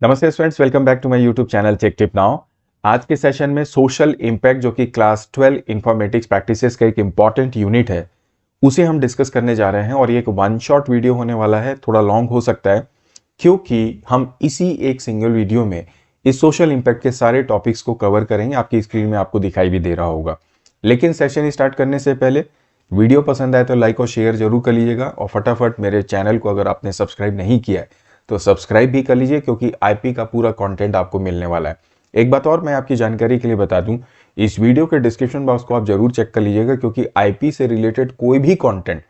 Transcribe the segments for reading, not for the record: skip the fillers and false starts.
नमस्ते students, welcome back to my YouTube channel tech tip now. आज के session में सोशल इम्पैक्ट जो कि क्लास 12 इंफॉर्मेटिक्स प्रैक्टिसेस का एक इंपॉर्टेंट यूनिट है, उसे हम डिस्कस करने जा रहे हैं। और ये एक वन शॉट वीडियो होने वाला है, थोड़ा लॉन्ग हो सकता है क्योंकि हम इसी एक सिंगल वीडियो में इस सोशल इम्पैक्ट के सारे टॉपिक्स को कवर करेंगे। आपकी स्क्रीन में आपको दिखाई भी दे रहा होगा। लेकिन सेशन स्टार्ट करने से पहले वीडियो पसंद आए तो लाइक और शेयर जरूर कर लीजिएगा, और फटाफट मेरे चैनल को अगर आपने सब्सक्राइब नहीं किया है तो सब्सक्राइब भी कर लीजिए, क्योंकि आईपी का पूरा कंटेंट आपको मिलने वाला है। एक बात और मैं आपकी जानकारी के लिए बता दूं, इस वीडियो के डिस्क्रिप्शन बॉक्स को आप जरूर चेक कर लीजिएगा, क्योंकि आईपी से रिलेटेड कोई भी कंटेंट,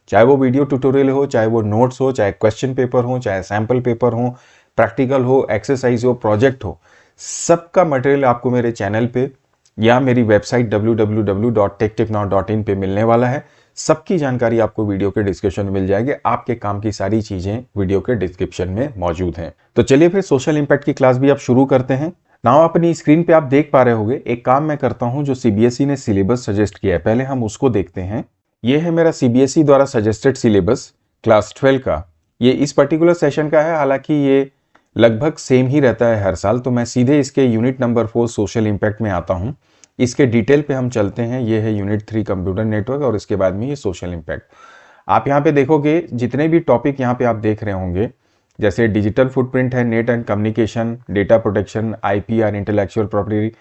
चाहे वो वीडियो ट्यूटोरियल हो, चाहे वो नोट्स हो, चाहे क्वेश्चन पेपर हो, चाहे सैंपल पेपर हो, प्रैक्टिकल हो, एक्सरसाइज हो, प्रोजेक्ट हो, सबका मटेरियल आपको मेरे चैनल पे या मेरी वेबसाइट www.techtipnow.in पे मिलने वाला है। सबकी जानकारी आपको वीडियो के डिस्क्रिप्शन में मिल जाएगी। आपके काम की सारी चीजें वीडियो के डिस्क्रिप्शन में मौजूद हैं। तो चलिए फिर सोशल इंपैक्ट की क्लास भी आप शुरू करते हैं। नाउ अपनी स्क्रीन पे आप देख पा रहे होंगे, एक काम मैं करता हूं जो सीबीएसई ने सिलेबस सजेस्ट किया है, पहले हम उसको देखते हैं। ये है मेरा सीबीएसई द्वारा सजेस्टेड सिलेबस क्लास 12 का। ये इस पर्टिकुलर सेशन का है, हालांकि ये लगभग सेम ही रहता है हर साल। तो मैं सीधे इसके यूनिट नंबर 4 सोशल इंपैक्ट में आता हूं। इसके डिटेल पे हम चलते हैं। ये है यूनिट 3 कंप्यूटर नेटवर्क, और इसके बाद में ये सोशल इंपैक्ट। आप यहाँ पे देखोगे जितने भी टॉपिक यहाँ पे आप देख रहे होंगे, जैसे डिजिटल फुटप्रिंट है, net and communication, data protection, IPR, intellectual property,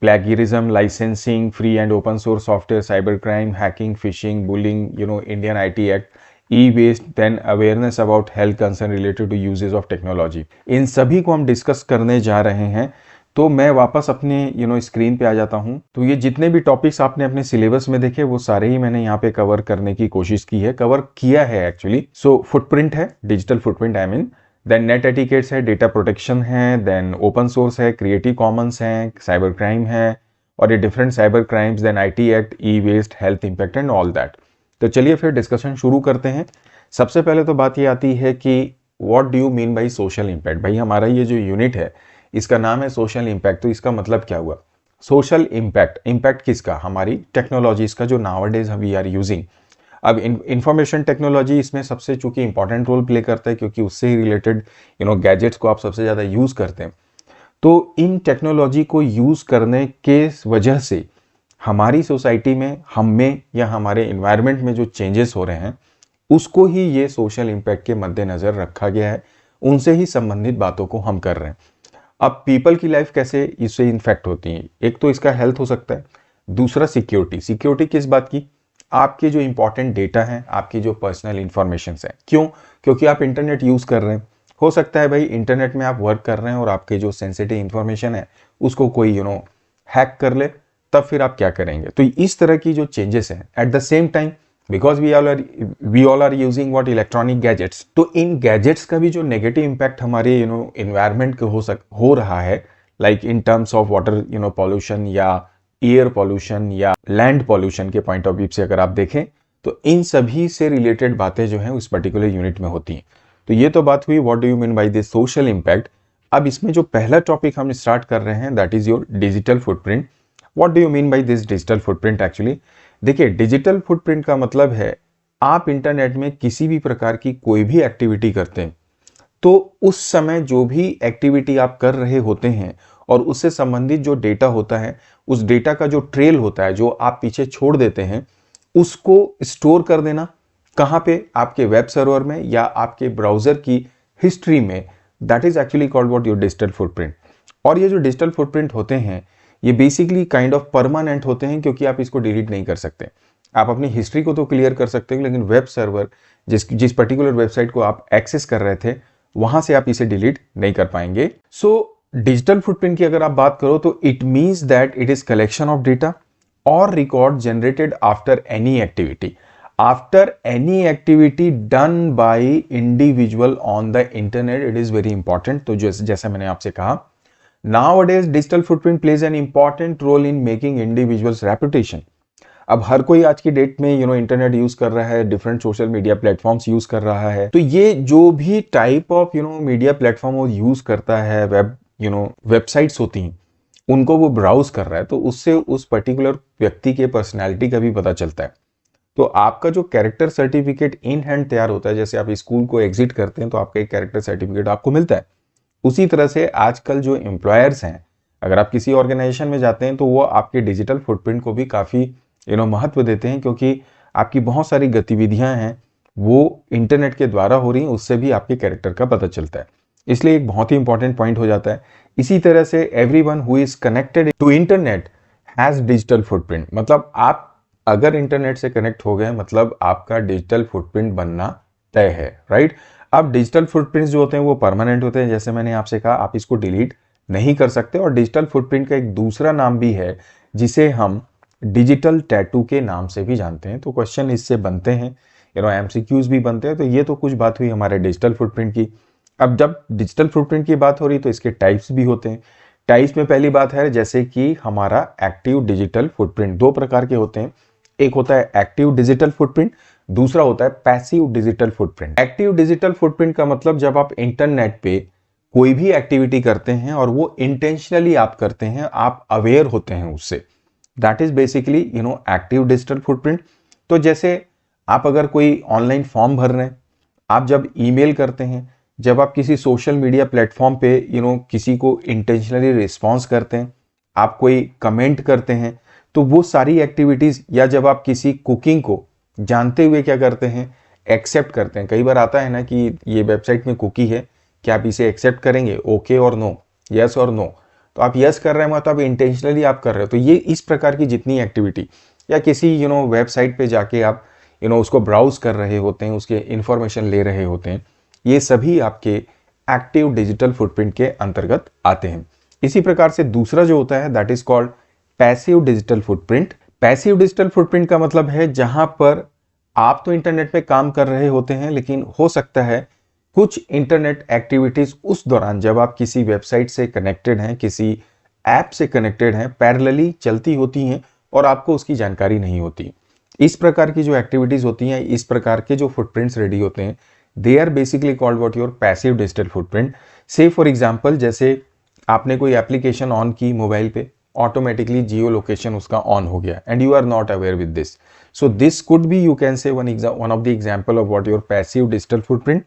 plagiarism, licensing, free and open source software, cyber crime, hacking, phishing, bullying, Indian IT act, e waste, then awareness about health concern related to usages of technology, इन सभी को हम discuss करने जा रहे हैं। तो मैं वापस अपने स्क्रीन पे आ जाता हूं। तो ये जितने भी टॉपिक्स आपने अपने सिलेबस में देखे, वो सारे ही मैंने यहाँ पे कवर करने की कोशिश की है, कवर किया है एक्चुअली। सो फुटप्रिंट है, digital footprint I mean, then net etiquettes है, डेटा प्रोटेक्शन है, देन ओपन सोर्स है, क्रिएटिव कॉमन्स है, साइबर क्राइम है, और ये different cyber crimes, then IT act, e waste, health impact and all that. तो चलिए फिर डिस्कशन शुरू करते हैं। सबसे पहले तो बात ये आती है कि what do you mean by social impact. भाई हमारा ये जो यूनिट है, इसका नाम है सोशल इंपैक्ट, तो इसका मतलब क्या हुआ? सोशल इंपैक्ट, इंपैक्ट किसका? हमारी टेक्नोलॉजीज का, जो नाउअडेज वी आर यूजिंग। अब इंफॉर्मेशन टेक्नोलॉजी इसमें सबसे चूंकि इंपॉर्टेंट रोल प्ले करता है, क्योंकि उससे ही रिलेटेड गैजेट्स को आप सबसे ज़्यादा यूज़ करते हैं। तो इन टेक्नोलॉजी को यूज़ करने के वजह से हमारी सोसाइटी में, हम में या हमारे इन्वायरमेंट में जो चेंजेस हो रहे हैं, उसको ही ये सोशल इंपैक्ट के मद्देनज़र रखा गया है। उनसे ही संबंधित बातों को हम कर रहे हैं। अब पीपल की लाइफ कैसे इससे इन्फेक्ट होती है? एक तो इसका हेल्थ हो सकता है, दूसरा सिक्योरिटी। सिक्योरिटी किस बात की? आपके जो इंपॉर्टेंट डेटा है, आपकी जो पर्सनल इंफॉर्मेशन है। क्यों? क्योंकि आप इंटरनेट यूज़ कर रहे हैं। हो सकता है भाई इंटरनेट में आप वर्क कर रहे हैं और आपके जो सेंसिटिव इंफॉर्मेशन है उसको कोई हैक कर ले, तब फिर आप क्या करेंगे? तो इस तरह की जो चेंजेस हैं, at the same time because we all are using what electronic gadgets, तो इन गैजेट्स का भी जो नेगेटिव इम्पैक्ट हमारे इन्वायरमेंट के हो रहा है, like in terms of water pollution या एयर पॉल्यूशन या लैंड पॉल्यूशन के पॉइंट ऑफ व्यू से अगर आप देखें, तो इन सभी से रिलेटेड बातें जो हैं उस पर्टिकुलर यूनिट में होती हैं। तो ये तो बात हुई what do you mean by this social impact. अब इसमें जो पहला टॉपिक हम स्टार्ट कर रहे हैं, that is your digital footprint. What do you mean by this digital footprint? Actually देखिए, डिजिटल फुटप्रिंट का मतलब है आप इंटरनेट में किसी भी प्रकार की कोई भी एक्टिविटी करते हैं, तो उस समय जो भी एक्टिविटी आप कर रहे होते हैं और उससे संबंधित जो डेटा होता है, उस डेटा का जो ट्रेल होता है, जो आप पीछे छोड़ देते हैं, उसको स्टोर कर देना। कहाँ पे? आपके वेब सर्वर में या आपके ब्राउजर की हिस्ट्री में। That is actually called what your digital footprint. और ये जो डिजिटल फुटप्रिंट होते हैं, ये बेसिकली काइंड ऑफ परमानेंट होते हैं, क्योंकि आप इसको डिलीट नहीं कर सकते। आप अपनी हिस्ट्री को तो क्लियर कर सकते हो, लेकिन वेब सर्वर, जिस पर्टिकुलर वेबसाइट को आप एक्सेस कर रहे थे, वहां से आप इसे डिलीट नहीं कर पाएंगे। सो डिजिटल फुटप्रिंट की अगर आप बात करो, तो it means that it is collection of data और record generated after any activity, after any activity done by individual on the internet. It is very important. तो जैसा मैंने आपसे कहा, nowadays digital footprint plays an important role in making individuals reputation। अब हर कोई आज की डेट में इंटरनेट यूज कर रहा है, different social media platforms use कर रहा है। तो ये जो भी टाइप ऑफ मीडिया प्लेटफॉर्म वो यूज करता है, वेबसाइट्स होती हैं, उनको वो ब्राउज कर रहा है, तो उससे उस पर्टिकुलर व्यक्ति के पर्सनैलिटी का भी पता चलता है। तो आपका जो कैरेक्टर सर्टिफिकेट इन हैंड तैयार होता है, जैसे आप स्कूल को एग्जिट करते हैं तो आपका एक कैरेक्टर सर्टिफिकेट आपको मिलता है, उसी तरह से आजकल जो एम्प्लॉयर्स हैं, अगर आप किसी ऑर्गेनाइजेशन में जाते हैं तो वो आपके डिजिटल फुटप्रिंट को भी काफ़ी महत्व देते हैं, क्योंकि आपकी बहुत सारी गतिविधियां हैं वो इंटरनेट के द्वारा हो रही हैं, उससे भी आपके कैरेक्टर का पता चलता है। इसलिए एक बहुत ही इंपॉर्टेंट पॉइंट हो जाता है। इसी तरह से everyone who is connected to internet has digital footprint, मतलब आप अगर इंटरनेट से कनेक्ट हो गए मतलब आपका डिजिटल फुटप्रिंट बनना तय है, राइट। अब डिजिटल फुटप्रिंट्स जो होते हैं वो परमानेंट होते हैं, जैसे मैंने आपसे कहा आप इसको डिलीट नहीं कर सकते। और डिजिटल फुटप्रिंट का एक दूसरा नाम भी है जिसे हम डिजिटल टैटू के नाम से भी जानते हैं। तो क्वेश्चन इससे बनते हैं, एमसीक्यूज भी बनते हैं। तो ये तो कुछ बात हुई हमारे डिजिटल फुटप्रिंट की। अब जब डिजिटल फुटप्रिंट की बात हो रही तो इसके टाइप्स भी होते हैं। टाइप्स में पहली बात है जैसे कि हमारा एक्टिव डिजिटल फुटप्रिंट, दो प्रकार के होते हैं। एक होता है एक्टिव डिजिटल फुटप्रिंट, दूसरा होता है passive digital footprint. Active digital footprint का मतलब जब आप इंटरनेट पे कोई भी एक्टिविटी करते हैं और वो इंटेंशनली आप करते हैं, आप अवेयर होते हैं उससे, that is basically active digital footprint. तो जैसे आप अगर कोई ऑनलाइन फॉर्म भर रहे हैं, आप जब ईमेल करते हैं, जब आप किसी सोशल मीडिया प्लेटफॉर्म पे किसी को इंटेंशनली रिस्पॉन्स करते हैं, आप कोई कमेंट करते हैं, तो वो सारी एक्टिविटीज, या जब आप किसी कुकिंग को जानते हुए क्या करते हैं, एक्सेप्ट करते हैं। कई बार आता है ना कि ये वेबसाइट में कुकी है, क्या आप इसे एक्सेप्ट करेंगे, ओके और नो, यस और नो, तो आप यस कर रहे हैं मतलब इंटेंशनली आप कर रहे हो। तो ये इस प्रकार की जितनी एक्टिविटी, या किसी वेबसाइट पे जाके आप उसको ब्राउज कर रहे होते हैं, उसके इंफॉर्मेशन ले रहे होते हैं, ये सभी आपके एक्टिव डिजिटल फुटप्रिंट के अंतर्गत आते हैं। इसी प्रकार से दूसरा जो होता है that is called passive digital footprint. Passive digital footprint का मतलब है जहां पर आप तो इंटरनेट पे काम कर रहे होते हैं, लेकिन हो सकता है कुछ इंटरनेट एक्टिविटीज उस दौरान जब आप किसी वेबसाइट से कनेक्टेड हैं, किसी ऐप से कनेक्टेड हैं, पैरेलली चलती होती हैं और आपको उसकी जानकारी नहीं होती। इस प्रकार की जो एक्टिविटीज होती हैं, इस प्रकार के जो फुटप्रिंट्स रेडी होते हैं, they are basically called what your passive digital footprint. Say for example, जैसे आपने कोई एप्लीकेशन ऑन की मोबाइल पे, ऑटोमेटिकली जियो लोकेशन उसका ऑन हो गया and you are not aware with this, so this could be, you can say one of the example of what your passive digital footprint.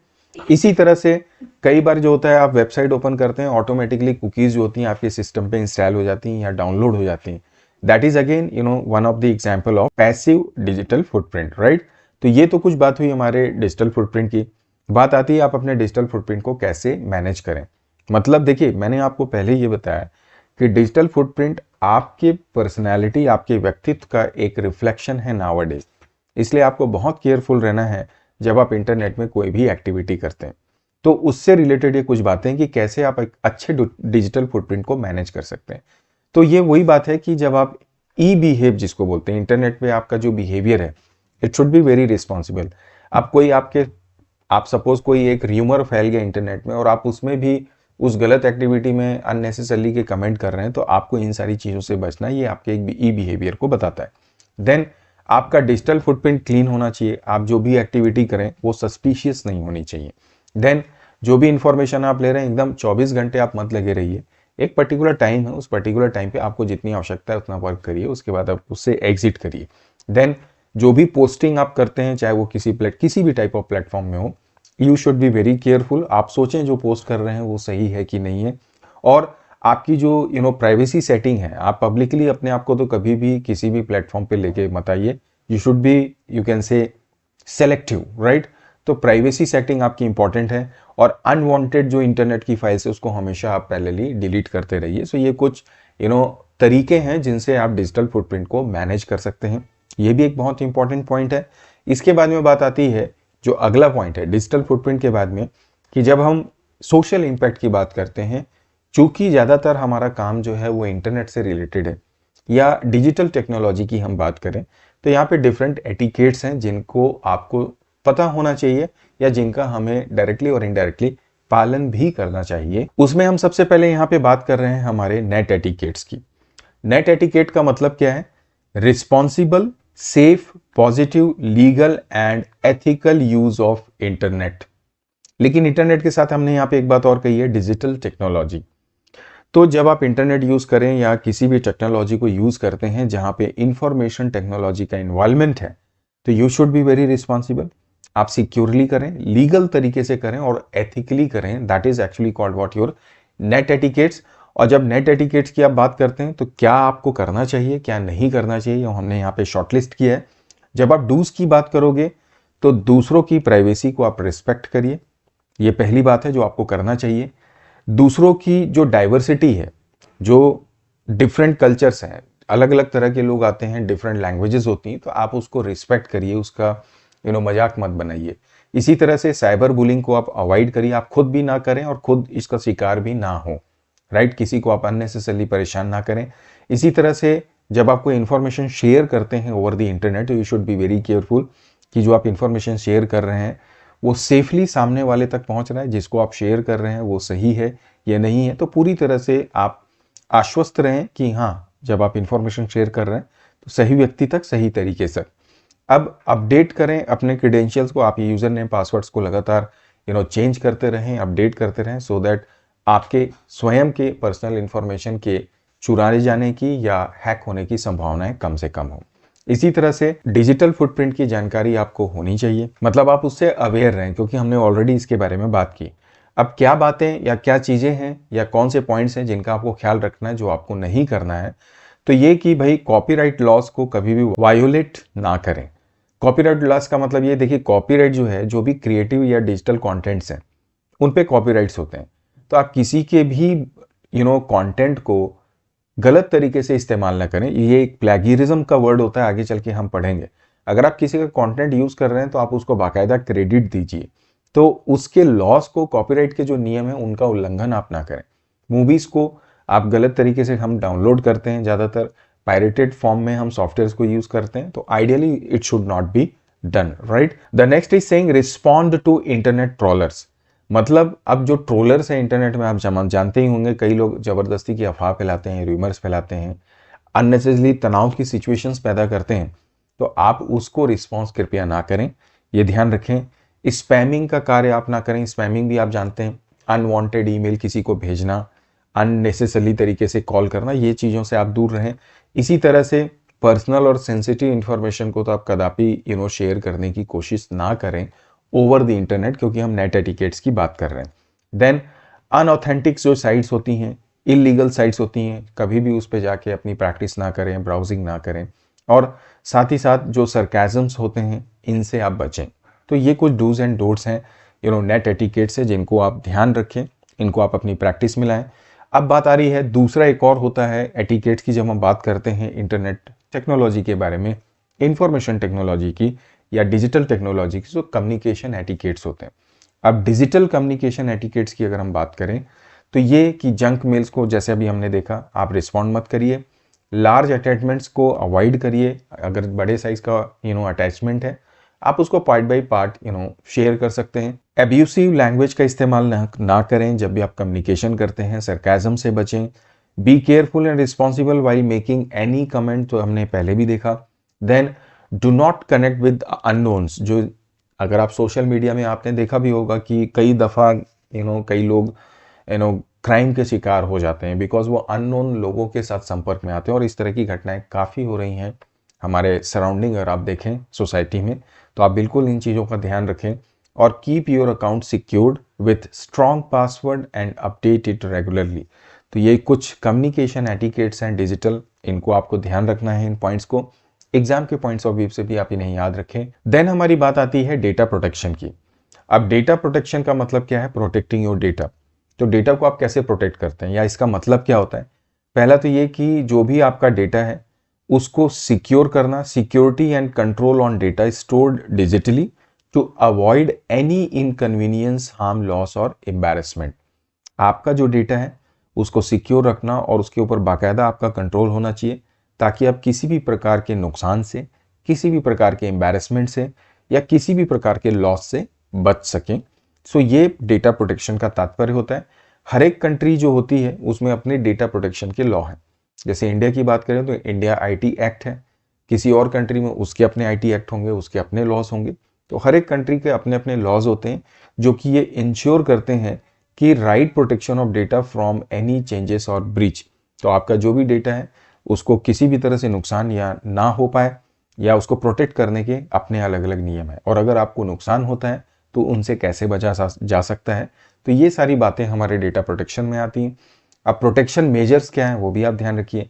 इसी तरह से कई बार जो होता है आप वेबसाइट ओपन करते हैं, ऑटोमेटिकली कुकीज जो होती हैं आपके सिस्टम पे इंस्टॉल हो जाती हैं या डाउनलोड हो जाती हैं, that is again one of the example of passive digital footprint, right. तो ये तो कुछ बात हुई हमारे डिजिटल फुटप्रिंट की। बात आती है आप अपने डिजिटल फुटप्रिंट को कैसे मैनेज करें। मतलब देखिए, मैंने आपको पहले ये बताया कि डिजिटल फुटप्रिंट आपके पर्सनैलिटी, आपके व्यक्तित्व का एक रिफ्लेक्शन है नाउअडेज। इसलिए आपको बहुत केयरफुल रहना है जब आप इंटरनेट में कोई भी एक्टिविटी करते हैं। तो उससे रिलेटेड ये कुछ बातें कि कैसे आप एक अच्छे डिजिटल फुटप्रिंट को मैनेज कर सकते हैं। तो ये वही बात है कि जब आप ई बिहेव जिसको बोलते हैं, इंटरनेट पे आपका जो बिहेवियर है, it should be very responsible. आप सपोज कोई एक र्यूमर फैल गया इंटरनेट में और आप उसमें भी उस गलत एक्टिविटी में अननेसेसरली के कमेंट कर रहे हैं, तो आपको इन सारी चीज़ों से बचना, ये आपके एक ई बिहेवियर को बताता है। देन आपका डिजिटल फुटप्रिंट क्लीन होना चाहिए। आप जो भी एक्टिविटी करें वो सस्पिशियस नहीं होनी चाहिए। देन जो भी इंफॉर्मेशन आप ले रहे हैं, एकदम 24 घंटे आप मत लगे रहिए। एक पर्टिकुलर टाइम है, उस पर्टिकुलर टाइम पे आपको जितनी आवश्यकता है उतना वर्क करिए, उसके बाद आप उससे एग्जिट करिए। देन जो भी पोस्टिंग आप करते हैं, चाहे वो किसी भी टाइप ऑफ प्लेटफॉर्म में हो, you should be very careful. आप सोचें जो पोस्ट कर रहे हैं वो सही है कि नहीं है। और आपकी जो प्राइवेसी सेटिंग है, आप पब्लिकली अपने आप को तो कभी भी किसी भी प्लेटफॉर्म पे लेके मत आइए। You should B, you can से सेलेक्टिव, राइट। तो प्राइवेसी सेटिंग आपकी इंपॉर्टेंट है और अनवांटेड जो इंटरनेट की फाइल्स है उसको हमेशा आप पैरेलली डिलीट करते रहिए। सो ये कुछ तरीके हैं जिनसे आप डिजिटल फुटप्रिंट को मैनेज कर सकते हैं। ये भी एक बहुत इंपॉर्टेंट पॉइंट है। इसके बाद में बात आती है जो अगला पॉइंट है डिजिटल फुटप्रिंट के बाद में, कि जब हम सोशल इम्पैक्ट की बात करते हैं, चूंकि ज़्यादातर हमारा काम जो है वो इंटरनेट से रिलेटेड है या डिजिटल टेक्नोलॉजी की हम बात करें, तो यहाँ पे डिफरेंट एटिकेट्स हैं जिनको आपको पता होना चाहिए या जिनका हमें डायरेक्टली और इनडायरेक्टली पालन भी करना चाहिए। उसमें हम सबसे पहले यहाँ पे बात कर रहे हैं हमारे नेट एटिकेट्स की। नेट एटिकेट का मतलब क्या है? Responsible, safe, positive, legal and ethical use of internet. लेकिन इंटरनेट के साथ हमने यहाँ पे एक बात और कही है, डिजिटल टेक्नोलॉजी। तो जब आप इंटरनेट यूज करें या किसी भी टेक्नोलॉजी को यूज करते हैं जहां पे इंफॉर्मेशन टेक्नोलॉजी का इन्वॉल्वमेंट है, तो you should be very responsible. आप सिक्योरली करें, लीगल तरीके से करें और एथिकली करें। That is actually called what your net etiquettes. और जब नेट एटिकेट्स की आप बात करते हैं तो क्या आपको करना चाहिए, क्या नहीं करना चाहिए, हमने यहाँ पे शॉर्टलिस्ट किया है। जब आप डूज की बात करोगे तो दूसरों की प्राइवेसी को आप रिस्पेक्ट करिए, ये पहली बात है जो आपको करना चाहिए। दूसरों की जो डाइवर्सिटी है, जो डिफरेंट कल्चर्स हैं, अलग अलग तरह के लोग आते हैं, डिफरेंट लैंग्वेजेस होती हैं, तो आप उसको रिस्पेक्ट करिए, उसका मजाक मत बनाइए। इसी तरह से साइबर बुलिंग को आप अवॉइड करिए, आप खुद भी ना करें और खुद इसका शिकार भी ना हो, राइट। किसी को आप अननेसेसरली परेशान ना करें। इसी तरह से जब आप कोई इंफॉर्मेशन शेयर करते हैं over the internet, you should be very careful कि जो आप इंफॉर्मेशन शेयर कर रहे हैं वो सेफली सामने वाले तक पहुंच रहा है, जिसको आप शेयर कर रहे हैं वो सही है या नहीं है। तो पूरी तरह से आप आश्वस्त रहें कि हाँ, जब आप इंफॉर्मेशन शेयर कर रहे हैं तो सही व्यक्ति तक सही तरीके से। अब अपडेट करें अपने क्रेडेंशियल्स को, आप यूजर नेम पासवर्ड्स को लगातार चेंज करते रहें, अपडेट करते रहें, सो दैट आपके स्वयं के पर्सनल इंफॉर्मेशन के चुराए जाने की या हैक होने की संभावनाएं कम से कम हो। इसी तरह से डिजिटल फुटप्रिंट की जानकारी आपको होनी चाहिए, मतलब आप उससे अवेयर रहें, क्योंकि हमने ऑलरेडी इसके बारे में बात की। अब क्या बातें या क्या चीज़ें हैं या कौन से पॉइंट्स हैं जिनका आपको ख्याल रखना है, जो आपको नहीं करना है, तो ये कि भाई कॉपीराइट लॉस को कभी भी वायोलेट ना करें। कॉपीराइट लॉस का मतलब ये देखिए, कॉपीराइट जो है, जो भी क्रिएटिव या डिजिटल कंटेंट्स हैं उन पे कॉपीराइट्स होते हैं। तो आप किसी के भी कंटेंट को गलत तरीके से इस्तेमाल ना करें। ये एक प्लेगियरिज्म का वर्ड होता है, आगे चल के हम पढ़ेंगे। अगर आप किसी का कंटेंट यूज कर रहे हैं तो आप उसको बाकायदा क्रेडिट दीजिए, तो उसके लॉस को, कॉपीराइट के जो नियम है उनका उल्लंघन आप ना करें। मूवीज को आप गलत तरीके से हम डाउनलोड करते हैं, ज़्यादातर पायरेटेड फॉर्म में हम सॉफ्टवेयर को यूज करते हैं, तो ideally it should not be done, right. The next is saying respond to internet trollers. मतलब अब जो ट्रोलर्स हैं इंटरनेट में, आप जानते ही होंगे, कई लोग जबरदस्ती की अफवाह फैलाते हैं, रूमर्स फैलाते हैं, अननेसेसरली तनाव की सिचुएशंस पैदा करते हैं, तो आप उसको रिस्पॉन्स कृपया ना करें, ये ध्यान रखें। स्पैमिंग का कार्य आप ना करें। स्पैमिंग भी आप जानते हैं, अनवांटेड ईमेल किसी को भेजना, अननेसेसरली तरीके से कॉल करना, ये चीज़ों से आप दूर रहें। इसी तरह से पर्सनल और सेंसिटिव इंफॉर्मेशन को तो आप कदापि शेयर करने की कोशिश ना करें ओवर द इंटरनेट, क्योंकि हम नेट एटिकेट्स की बात कर रहे हैं। देन अनऑथेंटिक जो साइट्स होती हैं, इलीगल साइट्स होती हैं, कभी भी उस पर जाके अपनी प्रैक्टिस ना करें, ब्राउजिंग ना करें। और साथ ही साथ जो सरकाजम्स होते हैं इनसे आप बचें। तो ये कुछ डूज एंड डोंट्स हैं नेट एटिकेट्स है, जिनको आप ध्यान रखें, इनको आप अपनी प्रैक्टिस में लाएं। अब बात आ रही है दूसरा, एक और होता है एटिकेट्स की, जब हम बात करते हैं इंटरनेट टेक्नोलॉजी के बारे में, इंफॉर्मेशन टेक्नोलॉजी की या डिजिटल टेक्नोलॉजी की, जो कम्युनिकेशन एटिकेट्स होते हैं। अब डिजिटल कम्युनिकेशन एटिकेट्स की अगर हम बात करें तो ये कि जंक मेल्स को, जैसे अभी हमने देखा, आप रिस्पॉन्ड मत करिए। लार्ज अटैचमेंट्स को अवॉइड करिए। अगर बड़े साइज का अटैचमेंट है, आप उसको पार्ट बाय पार्ट शेयर कर सकते हैं। एब्यूसिव लैंग्वेज का इस्तेमाल ना करें जब भी आप कम्युनिकेशन करते हैं। सरकाजम से बचें। Be careful and responsible while making any comment, तो हमने पहले भी देखा। Then do not connect with unknowns. जो अगर आप सोशल मीडिया में, आपने देखा भी होगा कि कई दफ़ा कई लोग क्राइम के शिकार हो जाते हैं बिकॉज वो अननोन लोगों के साथ संपर्क में आते हैं, और इस तरह की घटनाएं काफ़ी हो रही हैं हमारे सराउंडिंग। अगर आप देखें सोसाइटी में, तो आप बिल्कुल इन चीज़ों का ध्यान रखें और keep your account secured with strong password and update it regularly. तो ये कुछ कम्युनिकेशन एटिकेट्स हैं डिजिटल, इनको आपको ध्यान रखना है। इन पॉइंट्स को एग्जाम के पॉइंट्स ऑफ व्यू से भी आप इन्हें याद रखें। देन हमारी बात आती है डेटा प्रोटेक्शन की। अब डेटा प्रोटेक्शन का मतलब क्या है? Protecting your data. तो डेटा को आप कैसे प्रोटेक्ट करते हैं या इसका मतलब क्या होता है? पहला तो ये कि जो भी आपका डेटा है उसको सिक्योर करना। Security and control on data stored digitally to avoid any inconvenience, harm, loss और एम्बैरेसमेंट। आपका जो डेटा है उसको सिक्योर रखना और उसके ऊपर बाकायदा आपका कंट्रोल होना चाहिए, ताकि आप किसी भी प्रकार के नुकसान से, किसी भी प्रकार के एम्बैरेसमेंट से या किसी भी प्रकार के लॉस से बच सकें। सो ये डेटा प्रोटेक्शन का तात्पर्य होता है। हर एक कंट्री जो होती है उसमें अपने डेटा प्रोटेक्शन के लॉ हैं। जैसे इंडिया की बात करें तो इंडिया आईटी एक्ट है, किसी और कंट्री में उसके अपने आईटी एक्ट होंगे, उसके अपने लॉज होंगे। तो हर एक कंट्री के अपने अपने लॉज होते हैं जो कि ये इंश्योर करते हैं कि right protection of data from any changes और ब्रीच। तो आपका जो भी डेटा है उसको किसी भी तरह से नुकसान या ना हो पाए, या उसको प्रोटेक्ट करने के अपने अलग अलग नियम है, और अगर आपको नुकसान होता है तो उनसे कैसे बचा जा सकता है। तो ये सारी बातें हमारे डेटा प्रोटेक्शन में आती हैं। अब प्रोटेक्शन मेजर्स क्या हैं वो भी आप ध्यान रखिए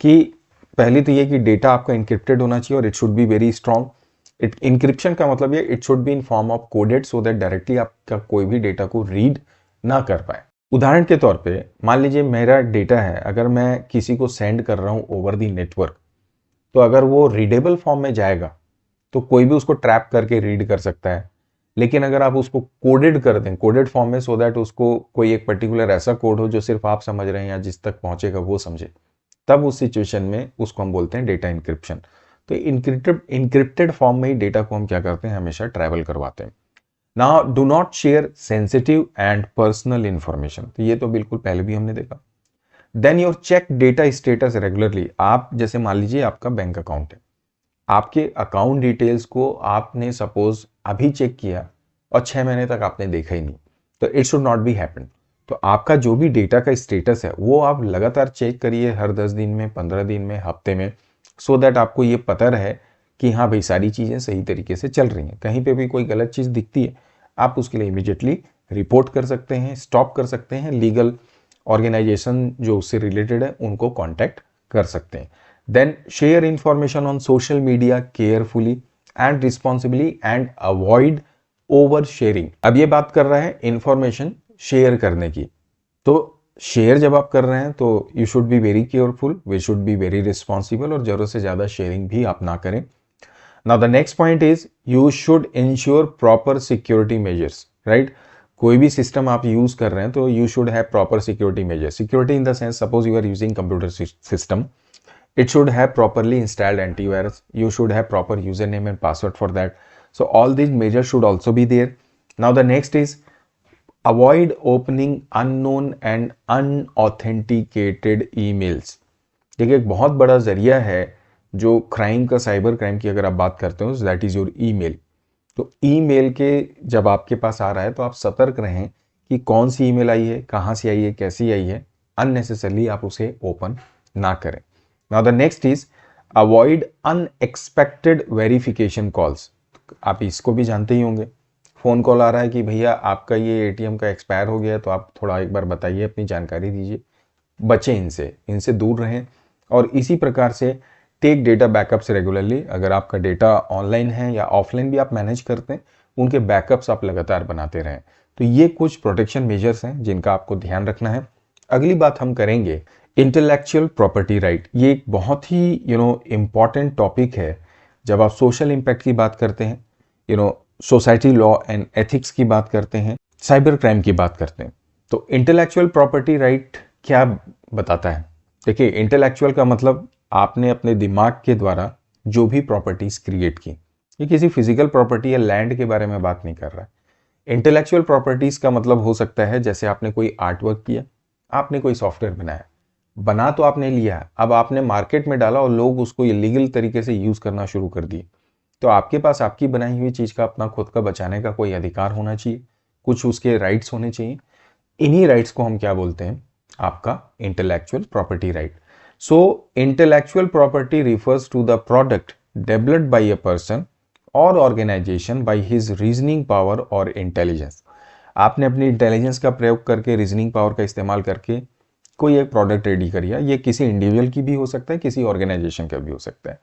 कि पहली तो ये कि डेटा आपका इंक्रिप्टेड होना चाहिए और it should be very strong. Encryption का मतलब ये it should be in form of coded so that directly आपका कोई भी डेटा को रीड ना कर पाए। उदाहरण के तौर पे मान लीजिए मेरा डेटा है, अगर मैं किसी को सेंड कर रहा हूँ ओवर दी नेटवर्क, तो अगर वो रीडेबल फॉर्म में जाएगा तो कोई भी उसको ट्रैप करके रीड कर सकता है। लेकिन अगर आप उसको कोडेड कर दें, कोडेड फॉर्म में, सो दैट उसको कोई एक पर्टिकुलर ऐसा कोड हो जो सिर्फ आप समझ रहे हैं या जिस तक पहुंचेगा वो समझे, तब उस सिचुएशन में उसको हम बोलते हैं डेटा इंक्रिप्शन। तो इंक्रिप्टेड फॉर्म में ही डेटा को हम क्या करते हैं, हमेशा ट्रैवल करवाते हैं। Now do not share sensitive and personal information, तो ये तो बिल्कुल पहले भी हमने देखा। Then your check data status regularly. आप जैसे मान लीजिए आपका बैंक अकाउंट है, आपके अकाउंट डिटेल्स को आपने सपोज अभी चेक किया और 6 महीने तक आपने देखा ही नहीं, तो it should not be happen. तो आपका जो भी डेटा का स्टेटस है वो आप लगातार चेक करिए, हर 10 दिन में, 15 दिन में, हफ्ते में, सो दैट आपको ये पता रहे कि हाँ भाई सारी चीज़ें सही तरीके से चल रही हैं। कहीं पे भी कोई गलत चीज़ दिखती है आप उसके लिए इमीडिएटली रिपोर्ट कर सकते हैं, स्टॉप कर सकते हैं, लीगल ऑर्गेनाइजेशन जो उससे रिलेटेड है उनको कॉन्टैक्ट कर सकते हैं। Then share information on social media carefully and responsibly and avoid over sharing. अब ये बात कर रहा है इंफॉर्मेशन शेयर करने की, तो शेयर जब आप कर रहे हैं तो you should be very careful, we should be very responsible, और जरूरत से ज़्यादा शेयरिंग भी आप ना करें। Now the next point is you should ensure proper security measures, right. कोई भी सिस्टम आप यूज कर रहे हैं तो you should have proper security measures. Security in the sense, suppose you are using computer system, it should have properly installed antivirus, you should have proper username and password for that, so all these measures should also be there. Now the next is avoid opening unknown and unauthenticated emails। देखिए एक बहुत बड़ा जरिया है जो crime का, cyber crime की अगर आप बात करते हो, दैट इज योर ईमेल। तो ईमेल के जब आपके पास आ रहा है तो आप सतर्क रहें कि कौन सी ईमेल आई है, कहाँ से आई है, कैसी आई है, अननेसेसरली आप उसे ओपन ना करें। Now the next is avoid unexpected verification calls। आप इसको भी जानते ही होंगे, फ़ोन कॉल आ रहा है कि भैया आपका ये एटीएम का एक्सपायर हो गया है, तो आप थोड़ा एक बार बताइए, अपनी जानकारी दीजिए। बचें इनसे दूर रहें। और इसी प्रकार से टेक डेटा बैकअप्स रेगुलरली। अगर आपका डेटा ऑनलाइन है या ऑफलाइन भी आप मैनेज करते हैं, उनके बैकअप्स आप लगातार बनाते रहें। तो ये कुछ प्रोटेक्शन मेजर्स हैं जिनका आपको ध्यान रखना है। अगली बात हम करेंगे इंटेलेक्चुअल प्रॉपर्टी राइट। ये एक बहुत ही इम्पॉर्टेंट टॉपिक है जब आप सोशल इम्पैक्ट की बात करते हैं, सोसाइटी लॉ एंड एथिक्स की बात करते हैं, साइबर क्राइम की बात करते हैं। तो इंटेलेक्चुअल प्रॉपर्टी राइट क्या बताता है? देखिए, इंटेलेक्चुअल का मतलब आपने अपने दिमाग के द्वारा जो भी प्रॉपर्टीज क्रिएट की। ये किसी फिजिकल प्रॉपर्टी या लैंड के बारे में बात नहीं कर रहा है। इंटेलेक्चुअल प्रॉपर्टीज का मतलब हो सकता है जैसे आपने कोई आर्ट वर्क किया, आपने कोई सॉफ्टवेयर बनाया, बना तो आपने लिया, अब आपने मार्केट में डाला और लोग उसको इलीगल तरीके से यूज करना शुरू कर दिए। तो आपके पास आपकी बनाई हुई चीज का अपना खुद का बचाने का कोई अधिकार होना चाहिए, कुछ उसके राइट्स होने चाहिए। इन्हीं राइट्स को हम क्या बोलते हैं? आपका intellectual property right. So intellectual property refers to the product developed by a person और organization by his reasoning power और इंटेलिजेंस। आपने अपनी इंटेलिजेंस का प्रयोग करके, रीजनिंग पावर का इस्तेमाल करके कोई एक प्रोडक्ट रेडी करिए। ये किसी इंडिविजुअल की भी हो सकता है, किसी ऑर्गेनाइजेशन का भी हो सकता है।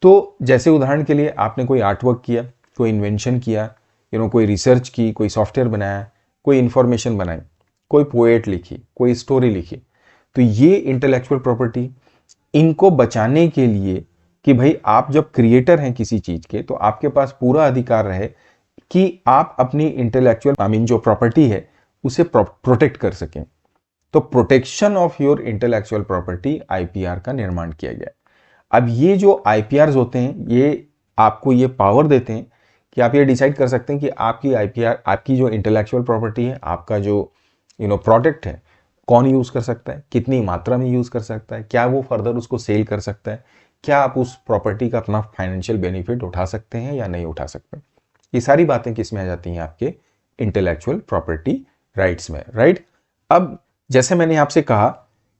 तो जैसे उदाहरण के लिए आपने कोई आर्टवर्क किया, कोई इन्वेंशन किया, कोई रिसर्च की, कोई सॉफ्टवेयर बनाया, कोई इंफॉर्मेशन बनाई, कोई पोएट लिखी, कोई स्टोरी लिखी, तो ये इंटेलेक्चुअल प्रॉपर्टी, इनको बचाने के लिए कि भाई आप जब क्रिएटर हैं किसी चीज के, तो आपके पास पूरा अधिकार रहे कि आप अपनी इंटेलेक्चुअल जो प्रॉपर्टी है उसे प्रोटेक्ट कर सकें। तो protection of your intellectual property IPR का निर्माण किया गया। अब ये जो आईपीआर होते हैं, ये आपको ये पावर देते हैं कि आप ये डिसाइड कर सकते हैं कि आपकी आईपीआर, आपकी जो इंटेलेक्चुअल प्रॉपर्टी है, आपका जो प्रोडक्ट है, कौन यूज कर सकता है, कितनी मात्रा में यूज कर सकता है, क्या वो फर्दर उसको सेल कर सकता है, क्या आप उस प्रॉपर्टी का अपना फाइनेंशियल बेनिफिट उठा सकते हैं या नहीं उठा सकते। ये सारी बातें किस में आ जाती हैं? आपके इंटेलेक्चुअल प्रॉपर्टी राइट्स में, राइट। अब जैसे मैंने आपसे कहा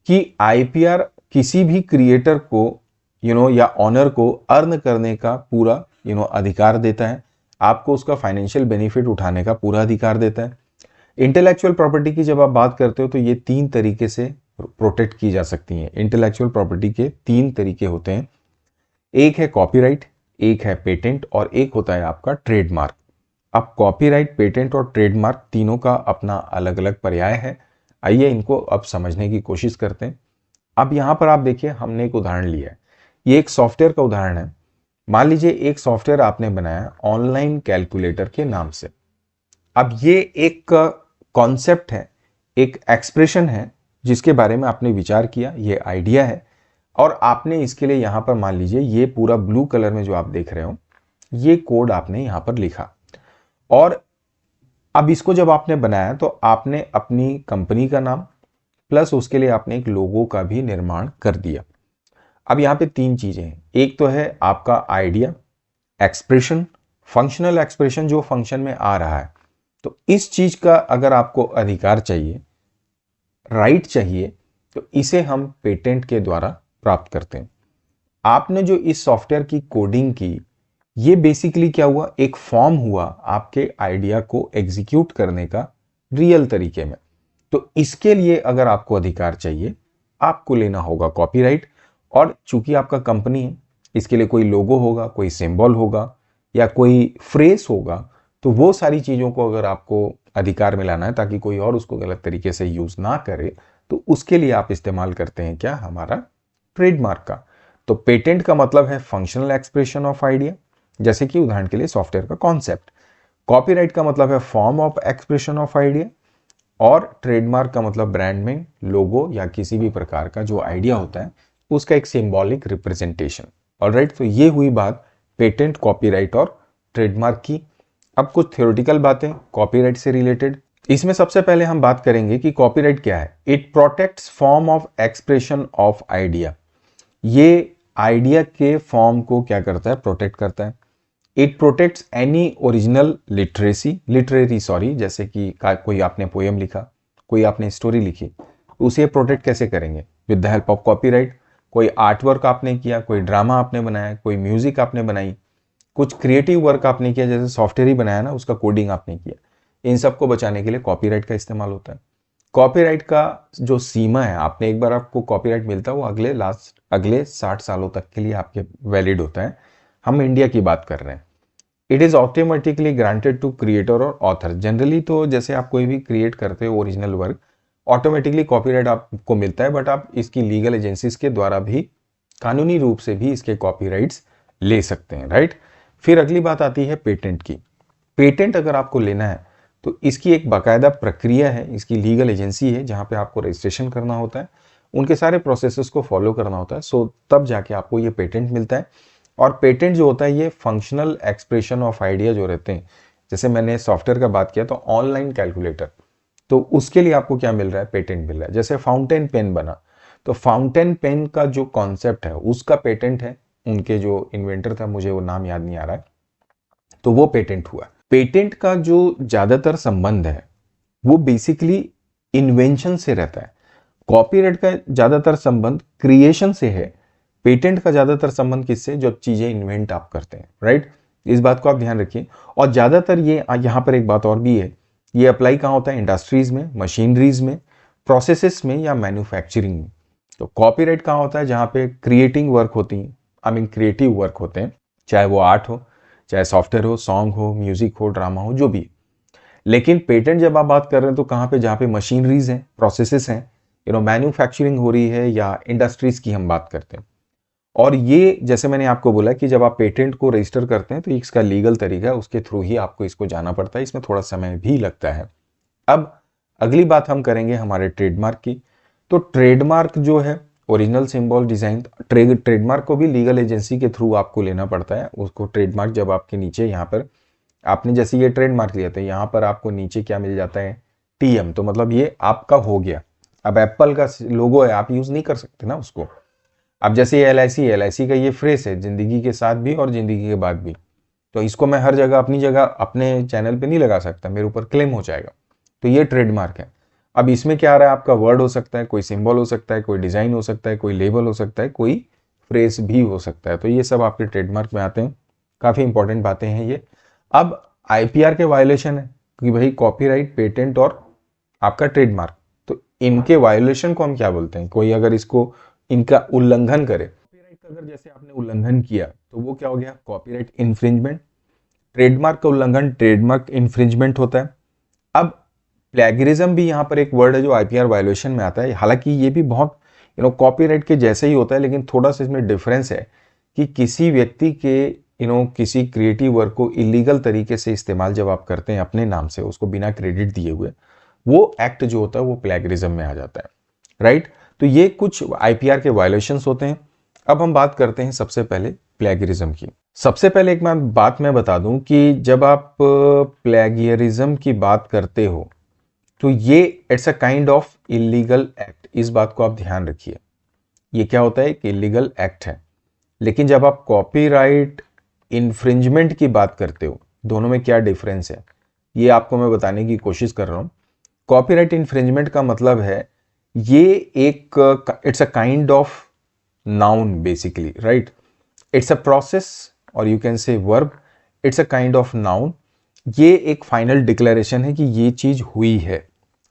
कि आईपीआर किसी भी क्रिएटर को या ऑनर को अर्न करने का पूरा अधिकार देता है, आपको उसका फाइनेंशियल बेनिफिट उठाने का पूरा अधिकार देता है। इंटेलेक्चुअल प्रॉपर्टी की जब आप बात करते हो तो ये 3 तरीके से प्रोटेक्ट की जा सकती हैं। इंटेलेक्चुअल प्रॉपर्टी के 3 तरीके होते हैं, एक है कॉपीराइट, एक है पेटेंट और एक होता है आपका ट्रेडमार्क। अब कॉपीराइट, पेटेंट और ट्रेडमार्क तीनों का अपना अलग अलग पर्याय है। आइए इनको अब समझने की कोशिश करते हैं। अब यहां पर आप देखिए, हमने एक उदाहरण लिया है, ये एक सॉफ्टवेयर का उदाहरण है। मान लीजिए एक सॉफ्टवेयर आपने बनाया ऑनलाइन कैलकुलेटर के नाम से। अब ये एक कॉन्सेप्ट है, एक एक्सप्रेशन है जिसके बारे में आपने विचार किया, ये आइडिया है और आपने इसके लिए यहां पर मान लीजिए ये पूरा ब्लू कलर में जो आप देख रहे हो ये कोड आपने यहां पर लिखा। और अब इसको जब आपने बनाया तो आपने अपनी कंपनी का नाम प्लस उसके लिए आपने एक लोगो का भी निर्माण कर दिया। अब यहां पे 3 चीजें हैं, एक तो है आपका आइडिया, एक्सप्रेशन, फंक्शनल एक्सप्रेशन जो फंक्शन में आ रहा है। तो इस चीज का अगर आपको अधिकार चाहिए, राइट चाहिए, तो इसे हम पेटेंट के द्वारा प्राप्त करते हैं। आपने जो इस सॉफ्टवेयर की कोडिंग की, ये बेसिकली क्या हुआ, एक फॉर्म हुआ आपके आइडिया को एग्जीक्यूट करने का रियल तरीके में। तो इसके लिए अगर आपको अधिकार चाहिए, आपको लेना होगा कॉपीराइट। और चूंकि आपका कंपनी है, इसके लिए कोई लोगो होगा, कोई सिंबल होगा या कोई फ्रेज होगा, तो वो सारी चीजों को अगर आपको अधिकार में लाना है ताकि कोई और उसको गलत तरीके से यूज ना करे, तो उसके लिए आप इस्तेमाल करते हैं क्या, हमारा ट्रेडमार्क का। तो पेटेंट का मतलब है फंक्शनल एक्सप्रेशन ऑफ आइडिया, जैसे कि उदाहरण के लिए सॉफ्टवेयर का कॉन्सेप्ट। कॉपीराइट का मतलब है form of expression of idea और ट्रेडमार्क का मतलब ब्रांड में लोगो या किसी भी प्रकार का जो आइडिया होता है उसका एक सिंबॉलिक रिप्रेजेंटेशन। ऑलराइट, तो ये हुई बात पेटेंट, कॉपीराइट और ट्रेडमार्क की। अब कुछ थ्योरेटिकल बातें कॉपीराइट से रिलेटेड। इसमें सबसे पहले हम बात करेंगे कि कॉपीराइट क्या है। It protects form of expression of idea. ये आइडिया के फॉर्म को क्या करता है, प्रोटेक्ट करता है। It protects any original literary sorry, जैसे कि कोई आपने पोएम लिखा, कोई आपने स्टोरी लिखी, उसे प्रोटेक्ट कैसे करेंगे, with the help of copyright. कोई आर्ट वर्क आपने किया, कोई ड्रामा आपने बनाया, कोई म्यूजिक आपने बनाई, कुछ क्रिएटिव वर्क आपने किया, जैसे सॉफ्टवेयर ही बनाया ना, उसका कोडिंग आपने किया, इन सबको बचाने के लिए कॉपीराइट का इस्तेमाल होता है। कॉपीराइट का जो सीमा है, आपने एक बार आपको कॉपीराइट मिलता है वो अगले 60 सालों तक के लिए आपके वैलिड होता है। हम इंडिया की बात कर रहे हैं। It is automatically granted to creator और ऑथर। जनरली तो जैसे आप कोई भी क्रिएट करते हो ओरिजिनल वर्क, ऑटोमेटिकली कॉपीराइट आपको मिलता है, बट आप इसकी लीगल एजेंसीज के द्वारा भी कानूनी रूप से भी इसके कॉपीराइट्स ले सकते हैं, राइट। फिर अगली बात आती है पेटेंट की। पेटेंट अगर आपको लेना है तो इसकी एक बाकायदा प्रक्रिया है, इसकी लीगल एजेंसी है जहां पे आपको रजिस्ट्रेशन करना होता है, उनके सारे प्रोसेसेस को फॉलो करना होता है। सो तब जाके आपको ये पेटेंट मिलता है। और पेटेंट जो होता है ये फंक्शनल एक्सप्रेशन ऑफ आइडिया जो रहते हैं, जैसे मैंने सॉफ्टवेयर का बात किया तो ऑनलाइन कैलकुलेटर, तो उसके लिए आपको क्या मिल रहा है, पेटेंट मिल रहा है। जैसे फाउंटेन पेन बना, तो फाउंटेन पेन का जो कॉन्सेप्ट है उसका पेटेंट है, उनके जो इन्वेंटर था, मुझे वो नाम याद नहीं आ रहा है, तो वो पेटेंट हुआ। पेटेंट का जो ज्यादातर संबंध है वो बेसिकली इन्वेंशन से रहता है। कॉपीराइट का ज्यादातर संबंध क्रिएशन से है। पेटेंट का ज्यादातर संबंध किससे, जब चीजें इन्वेंट आप करते हैं, राइट। इस बात को आप ध्यान रखिए। और ज्यादातर ये यहां पर एक बात और भी है, ये अप्लाई कहां होता है, इंडस्ट्रीज में, मशीनरीज में, प्रोसेसेस में या मैन्युफैक्चरिंग में। तो कॉपीराइट कहां होता है, जहां पे क्रिएटिंग वर्क होती है, क्रिएटिव वर्क होते हैं, चाहे वो आर्ट हो, चाहे सॉफ्टवेयर हो, सॉन्ग हो, म्यूजिक हो, ड्रामा हो, जो भी। लेकिन पेटेंट जब आप बात कर रहे हैं तो कहां पे, जहां पे मशीनरीज हैं, प्रोसेसेस हैं, मैन्युफैक्चरिंग हो रही है या इंडस्ट्रीज की हम बात करते हैं। और ये जैसे मैंने आपको बोला कि जब आप पेटेंट को रजिस्टर करते हैं तो इसका लीगल तरीका है, उसके थ्रू ही आपको इसको जाना पड़ता है, इसमें थोड़ा समय भी लगता है। अब अगली बात हम करेंगे हमारे ट्रेडमार्क की। तो ट्रेडमार्क जो है, ओरिजिनल सिंबल डिजाइन, ट्रेडमार्क को भी लीगल एजेंसी के थ्रू आपको लेना पड़ता है। उसको ट्रेडमार्क जब आपके नीचे यहाँ पर आपने जैसे ये ट्रेडमार्क लिया था, यहाँ पर आपको नीचे क्या मिल जाता है, TM, तो मतलब ये आपका हो गया। अब एप्पल का लोगो है, आप यूज नहीं कर सकते ना उसको। अब जैसे ये LIC का ये फ्रेज है, जिंदगी के साथ भी और जिंदगी के बाद भी, तो इसको मैं हर जगह अपनी जगह अपने चैनल पे नहीं लगा सकता, मेरे ऊपर क्लेम हो जाएगा। तो ये ट्रेडमार्क है। अब इसमें क्या आ रहा है, आपका वर्ड हो सकता है, कोई सिंबल हो सकता है, कोई डिजाइन हो सकता है, कोई लेबल हो सकता है, कोई फ्रेज भी हो सकता है। तो ये सब आपके ट्रेडमार्क में आते हैं, काफ़ी इंपॉर्टेंट बातें हैं ये। अब आईपीआर के वायलेशन है कि भाई कॉपीराइट, पेटेंट और आपका ट्रेडमार्क, तो इनके वायलेशन को हम क्या बोलते हैं? कोई अगर इसको इनका उल्लंघन करे, कॉपीराइट का अगर जैसे आपने उल्लंघन किया तो वो क्या हो गया? Copyright infringement. ट्रेडमार्क का उल्लंघन ट्रेडमार्क इन्फ्रिंजमेंट होता है। अब प्लेगरिज्म भी यहाँ पर एक वर्ड है जो आईपीआर वायलेशन में आता है। हालांकि ये भी बहुत कॉपीराइट के जैसे ही होता है, लेकिन थोड़ा सा इसमें डिफरेंस है कि किसी व्यक्ति के किसी क्रिएटिव वर्क को इलीगल तरीके से इस्तेमाल जब आप करते हैं अपने नाम से, उसको बिना क्रेडिट दिए हुए, वो एक्ट जो होता है वो प्लेगरिज्म में आ जाता है, राइट। तो ये कुछ आईपीआर के वायलेशंस होते हैं। अब हम बात करते हैं सबसे पहले प्लेगरिज्म की। सबसे पहले एक बात मैं बता दूं कि जब आप प्लेगियरिज्म की बात करते हो तो ये it's a kind of illegal act. इस बात को आप ध्यान रखिए, ये क्या होता है? एक इलीगल एक्ट है। लेकिन जब आप कॉपीराइट इन्फ्रिंजमेंट की बात करते हो, दोनों में क्या डिफरेंस है ये आपको मैं बताने की कोशिश कर रहा हूं। कॉपीराइट इन्फ्रिंजमेंट का मतलब है ये एक it's a kind of noun basically, right. It's a process और you can say verb. It's a kind of noun. ये एक फाइनल डिक्लेरेशन है कि ये चीज हुई है।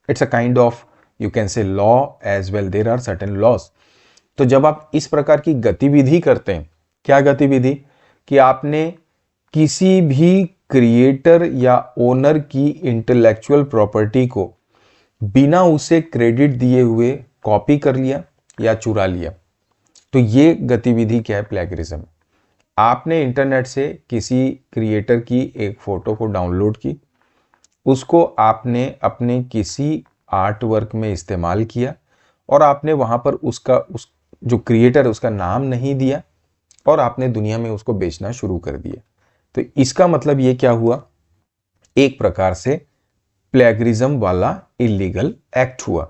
It's a kind of you can say law as well, there are certain laws. तो जब आप इस प्रकार की गतिविधि करते हैं, क्या गतिविधि? कि आपने किसी भी क्रिएटर या ओनर की इंटेलेक्चुअल प्रॉपर्टी को बिना उसे क्रेडिट दिए हुए कॉपी कर लिया या चुरा लिया, तो ये गतिविधि क्या है? प्लेगरिज्म। आपने इंटरनेट से किसी क्रिएटर की एक फोटो को डाउनलोड की, उसको आपने अपने किसी आर्ट वर्क में इस्तेमाल किया और आपने वहां पर उस जो क्रिएटर है उसका नाम नहीं दिया और आपने दुनिया में उसको बेचना शुरू कर दिया। तो इसका मतलब ये क्या हुआ? एक प्रकार से प्लेगरिज्म वाला इलीगल एक्ट हुआ।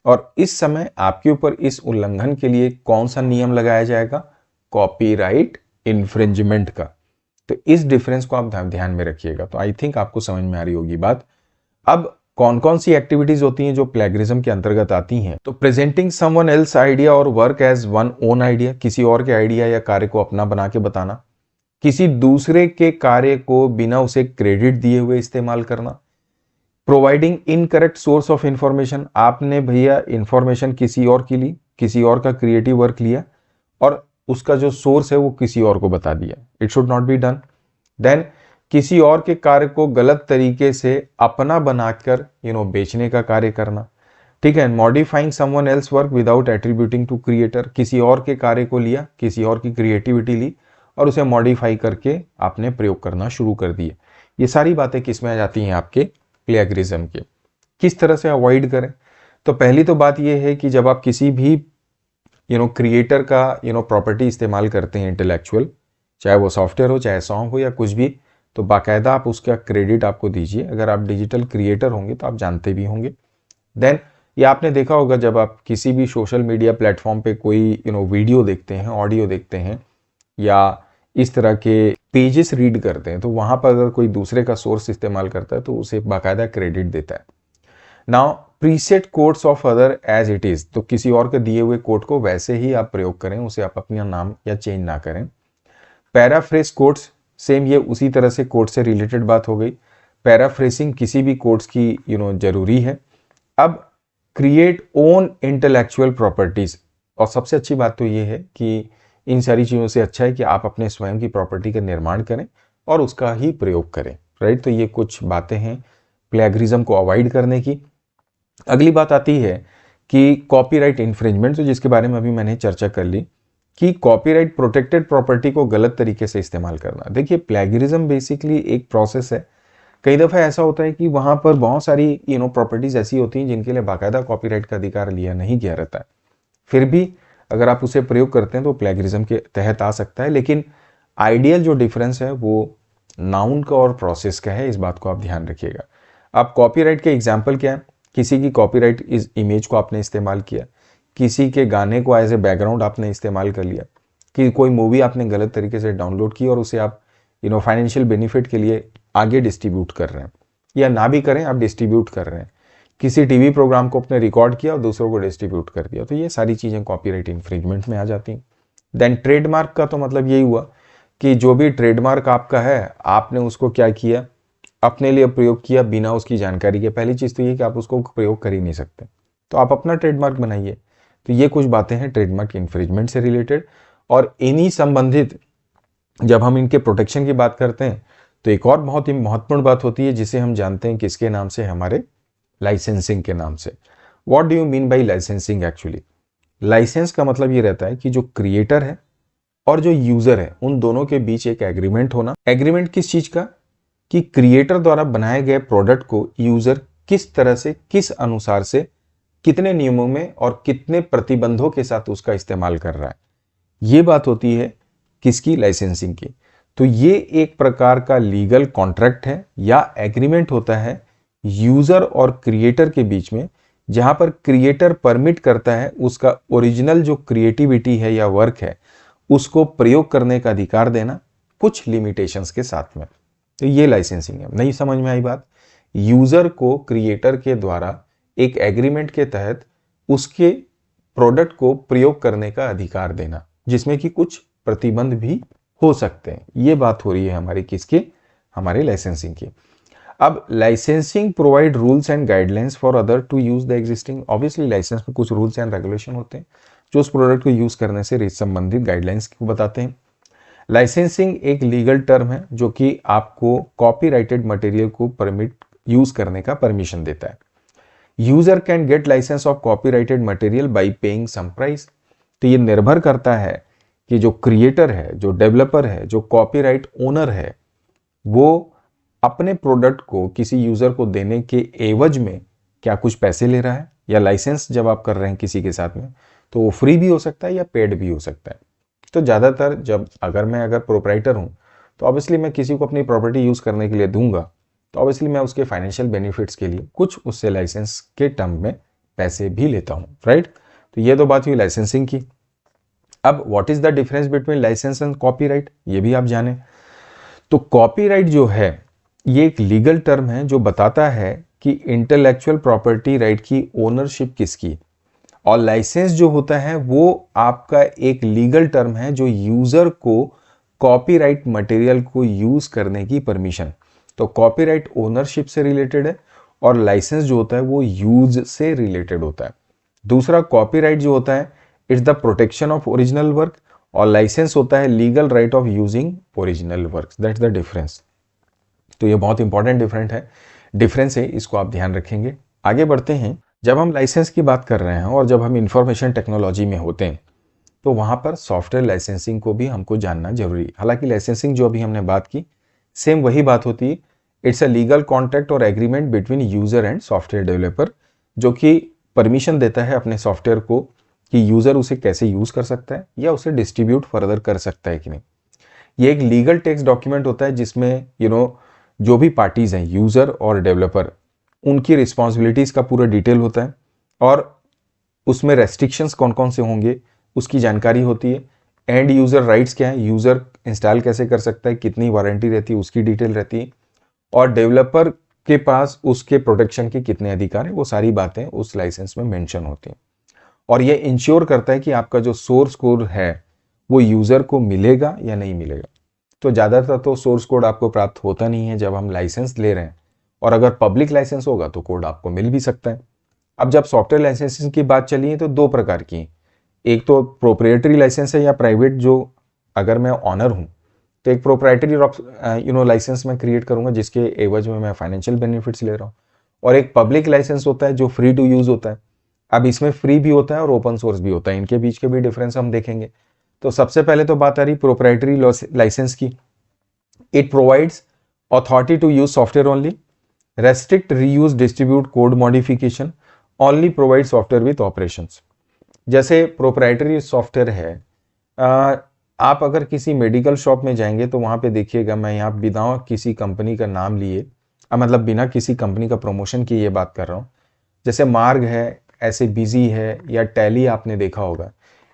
और इस समय आपके ऊपर इस उल्लंघन के लिए कौन सा नियम लगाया जाएगा? कॉपीराइट इन्फ्रिंजमेंट का। तो इस डिफरेंस को आप ध्यान में रखिएगा। तो आई थिंक आपको समझ में आ रही होगी बात। अब कौन कौन सी एक्टिविटीज होती हैं जो प्लेगरिज्म के अंतर्गत आती हैं? तो प्रेजेंटिंग समवन एल्स आइडिया और work as one own idea, किसी और के आइडिया या कार्य को अपना बना के बताना। किसी दूसरे के कार्य को बिना उसे क्रेडिट दिए हुए इस्तेमाल करना। Providing incorrect source of information, आपने भैया इंफॉर्मेशन किसी और की ली, किसी और का क्रिएटिव वर्क लिया और उसका जो सोर्स है वो किसी और को बता दिया। It should not be done. Then किसी और के कार्य को गलत तरीके से अपना बनाकर बेचने का कार्य करना, ठीक है। Modifying someone else work without attributing to creator, किसी और के कार्य को लिया, किसी और की क्रिएटिविटी ली और उसे मॉडिफाई करके आपने प्रयोग करना शुरू कर दिया। ये सारी बातें किस में आ जाती हैं? आपके प्लेगरिज्म के। किस तरह से अवॉइड करें? तो पहली तो बात यह है कि जब आप किसी भी क्रिएटर का प्रॉपर्टी इस्तेमाल करते हैं इंटेलेक्चुअल, चाहे वो सॉफ्टवेयर हो, चाहे सॉन्ग हो या कुछ भी, तो बाकायदा आप उसका क्रेडिट आपको दीजिए। अगर आप डिजिटल क्रिएटर होंगे तो आप जानते भी होंगे। देन ये आपने देखा होगा जब आप किसी भी सोशल मीडिया प्लेटफॉर्म पे कोई वीडियो देखते हैं, ऑडियो देखते हैं या इस तरह के पेजेस रीड करते हैं, तो वहां पर अगर कोई दूसरे का सोर्स इस्तेमाल करता है तो उसे बाकायदा क्रेडिट देता है। Now preset codes of other as it is, तो किसी और के दिए हुए कोड को वैसे ही आप प्रयोग करें, उसे आप अपना नाम या चेंज ना करें। पैराफ्रेज कोड्स, सेम ये उसी तरह से कोड से रिलेटेड बात हो गई। पैराफ्रेसिंग किसी भी कोड्स की जरूरी है। अब क्रिएट ओन इंटेलेक्चुअल प्रॉपर्टीज, और सबसे अच्छी बात तो ये है कि इन सारी चीज़ों से अच्छा है कि आप अपने स्वयं की प्रॉपर्टी का निर्माण करें और उसका ही प्रयोग करें, राइट। तो ये कुछ बातें हैं प्लेगरिज्म को अवॉइड करने की। अगली बात आती है कि कॉपीराइट इन्फ्रिंजमेंट, तो जिसके बारे में अभी मैंने चर्चा कर ली कि कॉपीराइट प्रोटेक्टेड प्रॉपर्टी को गलत तरीके से इस्तेमाल करना। देखिए प्लेगरिज्म बेसिकली एक प्रोसेस है। कई दफ़ा ऐसा होता है कि वहाँ पर बहुत सारी प्रॉपर्टीज ऐसी होती हैं जिनके लिए बाकायदा कॉपीराइट का अधिकार लिया नहीं गया रहता है, फिर भी अगर आप उसे प्रयोग करते हैं तो प्लेगरिज्म के तहत आ सकता है। लेकिन आइडियल जो डिफरेंस है वो नाउन का और प्रोसेस का है, इस बात को आप ध्यान रखिएगा। आप कॉपीराइट के एग्जाम्पल क्या है? किसी की कॉपीराइट इस इमेज को आपने इस्तेमाल किया, किसी के गाने को एज ए बैकग्राउंड आपने इस्तेमाल कर लिया, कि कोई मूवी आपने गलत तरीके से डाउनलोड की और उसे आप फाइनेंशियल बेनिफिट के लिए आगे डिस्ट्रीब्यूट कर रहे हैं, या ना भी करें आप डिस्ट्रीब्यूट कर रहे हैं। किसी टीवी प्रोग्राम को आपने रिकॉर्ड किया और दूसरों को डिस्ट्रीब्यूट कर दिया, तो ये सारी चीज़ें कॉपीराइट इन्फ्रिंजमेंट में आ जाती हैं। देन ट्रेडमार्क का तो मतलब यही हुआ कि जो भी ट्रेडमार्क आपका है, आपने उसको क्या किया, अपने लिए प्रयोग किया बिना उसकी जानकारी के। पहली चीज़ तो ये कि आप उसको प्रयोग कर ही नहीं सकते, तो आप अपना ट्रेडमार्क बनाइए। तो ये कुछ बातें हैं ट्रेडमार्क इन्फ्रिंजमेंट से रिलेटेड। और इन्हीं संबंधित जब हम इनके प्रोटेक्शन की बात करते हैं तो एक और बहुत ही महत्वपूर्ण बात होती है जिसे हम जानते हैं किसके नाम से, हमारे लाइसेंसिंग के नाम से। What do you mean by licensing? Actually license का मतलब ये रहता है कि जो क्रिएटर है और जो यूजर है उन दोनों के बीच एक एग्रीमेंट होना। एग्रीमेंट किस चीज का? कि क्रिएटर द्वारा बनाए गए प्रोडक्ट को यूजर किस तरह से, किस अनुसार से, कितने नियमों में और कितने प्रतिबंधों के साथ उसका इस्तेमाल कर रहा है। ये बात होती है किसकी? लाइसेंसिंग की। तो ये एक प्रकार का लीगल कॉन्ट्रैक्ट है या एग्रीमेंट होता है यूजर और क्रिएटर के बीच में, जहां पर क्रिएटर परमिट करता है उसका ओरिजिनल जो क्रिएटिविटी है या वर्क है उसको प्रयोग करने का अधिकार देना, कुछ लिमिटेशंस के साथ में। तो ये लाइसेंसिंग है। नहीं समझ में आई बात? यूजर को क्रिएटर के द्वारा एक एग्रीमेंट के तहत उसके प्रोडक्ट को प्रयोग करने का अधिकार देना, जिसमें कि कुछ प्रतिबंध भी हो सकते हैं। ये बात हो रही है हमारी किसके? हमारे लाइसेंसिंग की। अब licensing provide rules and guidelines for other to use the existing. Obviously license में कुछ रूल्स एंड रेगुलेशन होते हैं जो उस प्रोडक्ट को यूज करने से संबंधित गाइडलाइंस को बताते हैं। लाइसेंसिंग एक लीगल टर्म है जो कि आपको कॉपीराइटेड मटेरियल को परमिट यूज करने का परमिशन देता है। User can get license of copyrighted material by paying some price. तो ये निर्भर करता है कि जो क्रिएटर है, जो डेवलपर है, जो कॉपीराइट ओनर है, वो अपने प्रोडक्ट को किसी यूजर को देने के एवज में क्या कुछ पैसे ले रहा है, या लाइसेंस जब आप कर रहे हैं किसी के साथ में तो वो फ्री भी हो सकता है या पेड भी हो सकता है। तो ज़्यादातर जब अगर प्रोप्राइटर हूँ तो ऑब्वियसली मैं किसी को अपनी प्रॉपर्टी यूज़ करने के लिए दूंगा, तो ऑब्वियसली मैं उसके फाइनेंशियल बेनिफिट्स के लिए कुछ उससे लाइसेंस के टर्म में पैसे भी लेता हूँ, राइट। तो ये तो बात हुई लाइसेंसिंग की। अब what is the difference between license and copyright, ये भी आप जाने। तो कॉपीराइट जो है ये एक लीगल टर्म है जो बताता है कि इंटेलेक्चुअल प्रॉपर्टी राइट की ओनरशिप किसकी, और लाइसेंस जो होता है वो आपका एक लीगल टर्म है जो यूजर को कॉपीराइट मटेरियल को यूज करने की परमिशन। तो कॉपीराइट ओनरशिप से रिलेटेड है और लाइसेंस जो होता है वो यूज से रिलेटेड होता है। दूसरा, कॉपीराइट जो होता है it's the protection of original work, और लाइसेंस होता है legal right of using original work. That's the difference. तो ये बहुत इंपॉर्टेंट डिफरेंस है, इसको आप ध्यान रखेंगे। आगे बढ़ते हैं। जब हम लाइसेंस की बात कर रहे हैं और जब हम इंफॉर्मेशन टेक्नोलॉजी में होते हैं तो वहाँ पर सॉफ्टवेयर लाइसेंसिंग को भी हमको जानना जरूरी है। हालांकि लाइसेंसिंग जो अभी हमने बात की सेम वही बात होती है। इट्स अ लीगल कॉन्ट्रैक्ट और agreement between user and software developer, जो कि परमिशन देता है अपने सॉफ्टवेयर को कि यूजर उसे कैसे यूज कर सकता है या उसे डिस्ट्रीब्यूट फर्दर कर सकता है कि नहीं। ये एक लीगल टेक्स्ट डॉक्यूमेंट होता है जिसमें जो भी पार्टीज हैं, यूजर और डेवलपर, उनकी रिस्पॉन्सिबिलिटीज़ का पूरा डिटेल होता है और उसमें रेस्ट्रिक्शंस कौन कौन से होंगे उसकी जानकारी होती है। एंड यूज़र राइट्स क्या है, यूज़र इंस्टॉल कैसे कर सकता है, कितनी वारंटी रहती है, उसकी डिटेल रहती है, और डेवलपर के पास उसके प्रोटेक्शन के कितने अधिकार हैं, वो सारी बातें उस लाइसेंस में मेंशन होती हैं। और ये इंश्योर करता है कि आपका जो सोर्स कोड है वो यूज़र को मिलेगा या नहीं मिलेगा। तो ज़्यादातर तो सोर्स कोड आपको प्राप्त होता नहीं है जब हम लाइसेंस ले रहे हैं, और अगर पब्लिक लाइसेंस होगा तो कोड आपको मिल भी सकता है। अब जब सॉफ्टवेयर लाइसेंसिंग की बात चली है तो दो प्रकार की, एक तो प्रोप्रिएटरी लाइसेंस है या प्राइवेट, जो अगर मैं ऑनर हूँ तो एक प्रोप्राइटरी लाइसेंस मैं क्रिएट करूंगा जिसके एवज में मैं फाइनेंशियल बेनिफिट्स ले रहा हूँ, और एक पब्लिक लाइसेंस होता है जो फ्री टू यूज होता है। अब इसमें फ्री भी होता है और ओपन सोर्स भी होता है, इनके बीच के भी डिफरेंस हम देखेंगे। तो सबसे पहले तो बात आ रही प्रोप्राइटरी लाइसेंस की। It provides authority to use software only, restrict reuse distribute code modification, only provide software with operations. जैसे प्रोप्राइटरी सॉफ्टवेयर है, आप अगर किसी मेडिकल शॉप में जाएंगे तो वहाँ पे देखिएगा, मैं यहाँ बिना किसी कंपनी का नाम लिए, मतलब बिना किसी कंपनी का प्रमोशन की ये बात कर रहा हूँ, जैसे मार्ग है, ऐसे बिजी है या टैली आपने देखा होगा,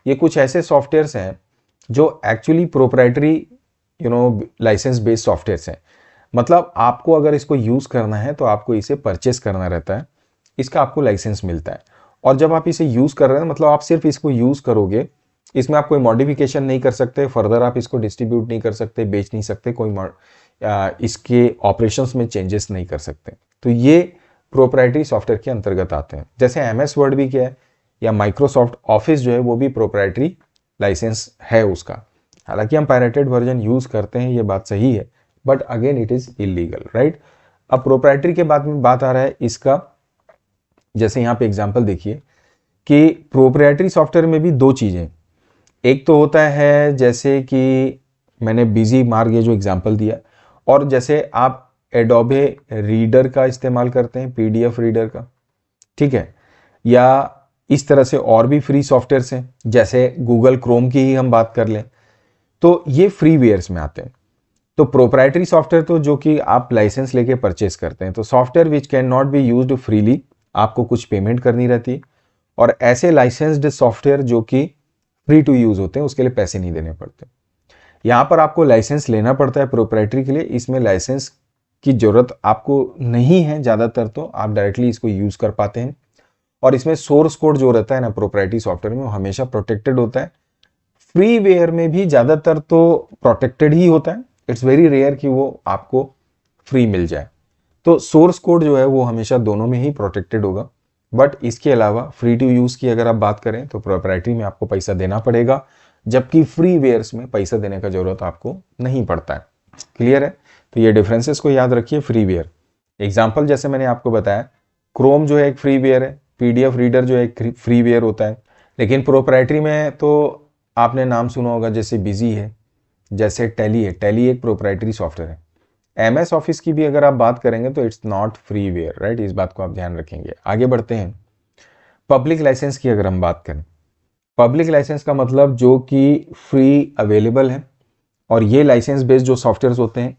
ये कुछ ऐसे सॉफ्टवेयर्स हैं जो actually proprietary license based softwares हैं। मतलब आपको अगर इसको यूज़ करना है तो आपको इसे परचेस करना रहता है, इसका आपको लाइसेंस मिलता है, और जब आप इसे यूज़ कर रहे हैं मतलब आप सिर्फ इसको यूज़ करोगे इसमें आप कोई मॉडिफिकेशन नहीं कर सकते, फर्दर आप इसको डिस्ट्रीब्यूट नहीं कर सकते, बेच नहीं सकते, इसके ऑपरेशंस में चेंजेस नहीं कर सकते। तो ये प्रोप्राइटरी सॉफ्टवेयर के अंतर्गत आते हैं। जैसे एमएस वर्ड भी क्या है, या माइक्रोसॉफ्ट ऑफिस जो है वो भी प्रोप्राइटरी लाइसेंस है उसका। हालांकि हम पायरेटेड वर्जन यूज करते हैं, ये बात सही है, but again it is illegal, right. अब प्रोप्राइटरी के बाद में बात आ रहा है इसका, जैसे यहाँ पे एग्जांपल देखिए कि प्रोप्राइटरी सॉफ्टवेयर में भी दो चीजें, एक तो होता है जैसे कि मैंने बिजी मार्ग ये जो एग्जांपल दिया, और जैसे आप एडोबे रीडर का इस्तेमाल करते हैं, पीडीएफ रीडर का, ठीक है, या इस तरह से और भी फ्री सॉफ्टवेयर्स हैं, जैसे गूगल क्रोम की ही हम बात कर लें, तो ये फ्रीवेयर्स में आते हैं। तो प्रोप्राइटरी सॉफ्टवेयर तो जो कि आप लाइसेंस लेके परचेस करते हैं, तो software which can not be used freely, आपको कुछ पेमेंट करनी रहती है, और ऐसे लाइसेंस्ड सॉफ्टवेयर जो कि फ्री टू यूज होते हैं उसके लिए पैसे नहीं देने पड़ते। यहाँ पर आपको लाइसेंस लेना पड़ता है प्रोप्राइटरी के लिए, इसमें लाइसेंस की जरूरत आपको नहीं है ज़्यादातर, तो आप डायरेक्टली इसको यूज कर पाते हैं। और इसमें सोर्स कोड जो रहता है ना प्रोप्राइटरी सॉफ्टवेयर में, वो हमेशा प्रोटेक्टेड होता है। फ्रीवेयर में भी ज़्यादातर तो प्रोटेक्टेड ही होता है, इट्स वेरी रेयर कि वो आपको फ्री मिल जाए। तो सोर्स कोड जो है वो हमेशा दोनों में ही प्रोटेक्टेड होगा। बट इसके अलावा फ्री टू यूज की अगर आप बात करें तो प्रोप्राइटरी में आपको पैसा देना पड़ेगा, जबकि फ्रीवेयर्स में पैसा देने का जरूरत आपको नहीं पड़ता है। क्लियर है? तो ये डिफरेंसेस को याद रखिए। फ्रीवेयर एग्जांपल जैसे मैंने आपको बताया, क्रोम जो है एक फ्रीवेयर है, पीडीएफ रीडर जो एक फ्रीवेयर होता है। लेकिन प्रोप्राइटरी में तो आपने नाम सुना होगा, जैसे बिजी है, जैसे टैली है, टैली एक प्रोप्राइटरी सॉफ्टवेयर है। एमएस ऑफिस की भी अगर आप बात करेंगे तो इट्स नॉट फ्रीवेयर, राइट, इस बात को आप ध्यान रखेंगे। आगे बढ़ते हैं। पब्लिक लाइसेंस की अगर हम बात करें, पब्लिक लाइसेंस का मतलब जो कि फ्री अवेलेबल है, और ये लाइसेंस बेस्ड जो सॉफ्टवेयर होते हैं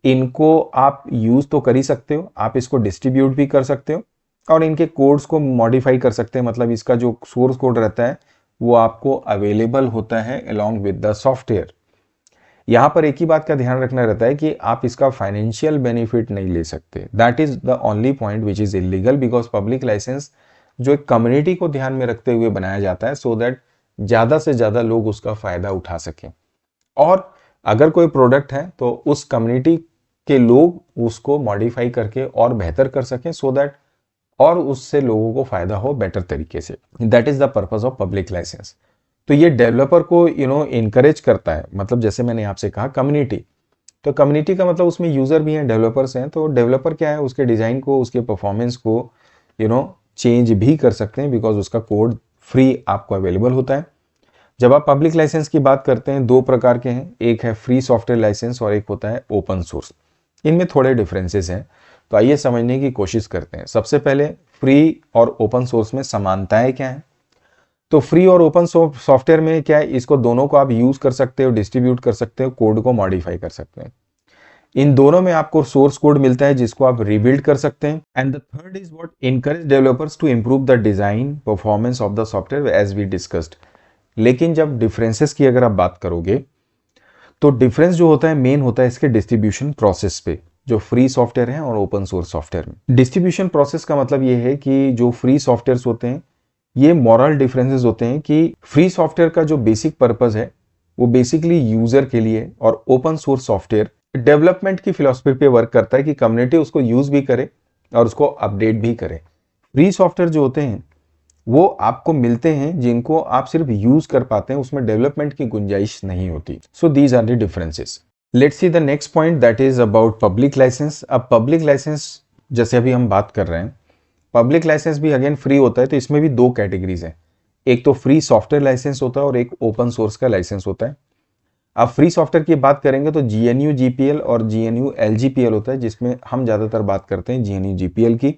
इनको आप यूज तो कर ही सकते हो, आप इसको डिस्ट्रीब्यूट भी कर सकते हो, और इनके कोड्स को मॉडिफाई कर सकते हैं। मतलब इसका जो सोर्स कोड रहता है वो आपको अवेलेबल होता है अलोंग विद द सॉफ्टवेयर। यहां पर एक ही बात का ध्यान रखना रहता है कि आप इसका फाइनेंशियल बेनिफिट नहीं ले सकते। That is the only point which is illegal, because public license जो एक कम्युनिटी को ध्यान में रखते हुए बनाया जाता है, सो दैट ज्यादा से ज्यादा लोग उसका फायदा उठा सकें, और अगर कोई प्रोडक्ट है तो उस कम्युनिटी के लोग उसको मॉडिफाई करके और बेहतर कर सकें, सो दैट और उससे लोगों को फायदा हो बेटर तरीके से। That is the purpose of public license. तो ये डेवलपर को इनकरेज करता है। मतलब जैसे मैंने आपसे कहा कम्युनिटी, तो कम्युनिटी का मतलब उसमें यूजर भी हैं, डेवलपर्स हैं। तो डेवलपर क्या है, उसके डिजाइन को, उसके परफॉर्मेंस को चेंज भी कर सकते हैं, बिकॉज उसका कोड फ्री आपको अवेलेबल होता है। जब आप पब्लिक लाइसेंस की बात करते हैं, दो प्रकार के हैं, एक है फ्री सॉफ्टवेयर लाइसेंस और एक होता है ओपन सोर्स। इनमें थोड़े डिफरेंसेस हैं, तो आइए समझने की कोशिश करते हैं। सबसे पहले फ्री और ओपन सोर्स में समानताएं क्या है। तो फ्री और ओपन सॉफ्टवेयर में क्या है, इसको दोनों को आप यूज कर सकते हो, डिस्ट्रीब्यूट कर सकते हो, कोड को मॉडिफाई कर सकते हैं। इन दोनों में आपको सोर्स कोड मिलता है जिसको आप रिबिल्ड कर सकते हैं। And the third is what encourage developers to improve the design performance of the software as we discussed. लेकिन जब डिफरेंसेस की अगर आप बात करोगे, तो डिफरेंस जो होता है मेन होता है इसके डिस्ट्रीब्यूशन प्रोसेस पे, जो फ्री सॉफ्टवेयर है और ओपन सोर्स सॉफ्टवेयर में। डिस्ट्रीब्यूशन प्रोसेस का मतलब ये है कि जो फ्री सॉफ्टवेयर होते हैं, ये मॉरल डिफरेंसेस होते हैं कि फ्री सॉफ्टवेयर का जो बेसिक पर्पस है वो बेसिकली यूजर के लिए, और ओपन सोर्स सॉफ्टवेयर डेवलपमेंट की फिलॉसफी पे वर्क करता है कि कम्युनिटी उसको यूज भी करे और उसको अपडेट भी करे। फ्री सॉफ्टवेयर जो होते हैं वो आपको मिलते हैं जिनको आप सिर्फ यूज कर पाते हैं, उसमें डेवलपमेंट की गुंजाइश नहीं होती। So these are the differences. Let's see the next point, that is about public license. अब पब्लिक लाइसेंस जैसे अभी हम बात कर रहे हैं, पब्लिक लाइसेंस भी अगेन फ्री होता है। तो इसमें भी दो कैटेगरीज हैं, एक तो फ्री सॉफ्टवेयर लाइसेंस होता है और एक ओपन सोर्स का लाइसेंस होता है। अब फ्री सॉफ्टवेयर की बात करेंगे तो GNU GPL और GNU LGPL होता है, जिसमें हम ज्यादातर बात करते हैं GNU GPL की।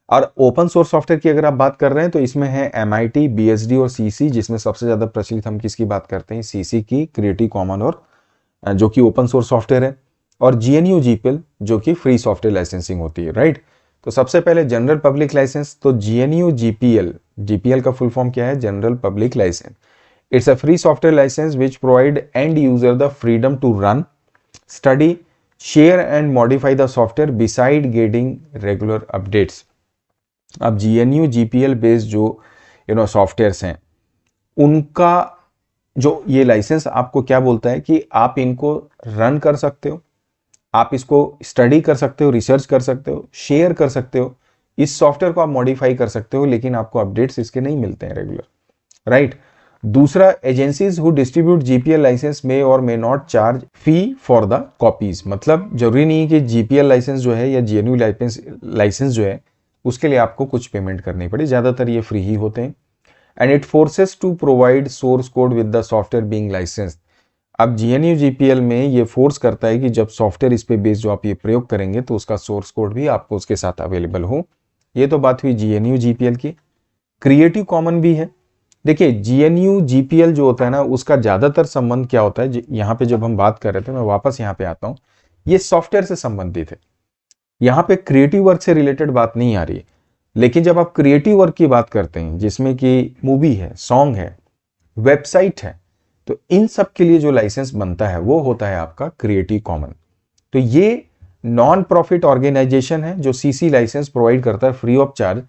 और ओपन सोर्स सॉफ्टवेयर की अगर आप बात कर रहे हैं तो इसमें है MIT, BSD और CC, जिसमें सबसे ज्यादा प्रचलित हम किसकी बात करते हैं, CC की, क्रिएटिव कॉमन, और जो कि ओपन सोर्स सॉफ्टवेयर है, और GNU GPL जो कि फ्री सॉफ्टवेयर लाइसेंसिंग होती है, राइट। तो सबसे पहले जनरल पब्लिक लाइसेंस, तो GNU GPL, GPL का फुल फॉर्म क्या है, general public license. It's a free software license which provide end user the freedom to run, study, share and modify the software beside getting regular updates. अब GNU GPL based जो softwares हैं, उनका जो ये licence आपको क्या बोलता है कि आप इनको रन कर सकते हो, आप इसको स्टडी कर सकते हो, रिसर्च कर सकते हो, शेयर कर सकते हो, इस सॉफ्टवेयर को आप मॉडिफाई कर सकते हो, लेकिन आपको अपडेट्स इसके नहीं मिलते हैं रेगुलर, राइट। दूसरा, agencies who distribute GPL license may और may not charge fee for the copies. मतलब जरूरी नहीं है कि जीपीएल लाइसेंस जो है या जीएनयू लाइसेंस जो है उसके लिए आपको कुछ पेमेंट करनी पड़े, ज्यादातर ये फ्री ही होते हैं। And it forces to provide source code with the software being licensed. अब जीएनयू जीपीएल में ये फोर्स करता है कि जब सॉफ्टवेयर इस पे बेस्ड जो आप ये प्रयोग करेंगे तो उसका सोर्स कोड भी आपको उसके साथ अवेलेबल हो। ये तो बात हुई जीएनयू जीपीएल की। क्रिएटिव कॉमन भी है। देखिए जीएनयू जीपीएल जो होता है ना, उसका ज्यादातर संबंध क्या होता है, यहाँ पे जब हम बात कर रहे थे, मैं वापस यहाँ पे आता हूँ, ये सॉफ्टवेयर से संबंधित है, यहाँ पे क्रिएटिव वर्क से रिलेटेड बात नहीं आ रही है। लेकिन जब आप क्रिएटिव वर्क की बात करते हैं जिसमें कि मूवी है, सॉन्ग है, वेबसाइट है, तो इन सब के लिए जो लाइसेंस बनता है वो होता है आपका क्रिएटिव कॉमन। तो ये नॉन प्रॉफिट ऑर्गेनाइजेशन है जो सीसी लाइसेंस प्रोवाइड करता है फ्री ऑफ चार्ज,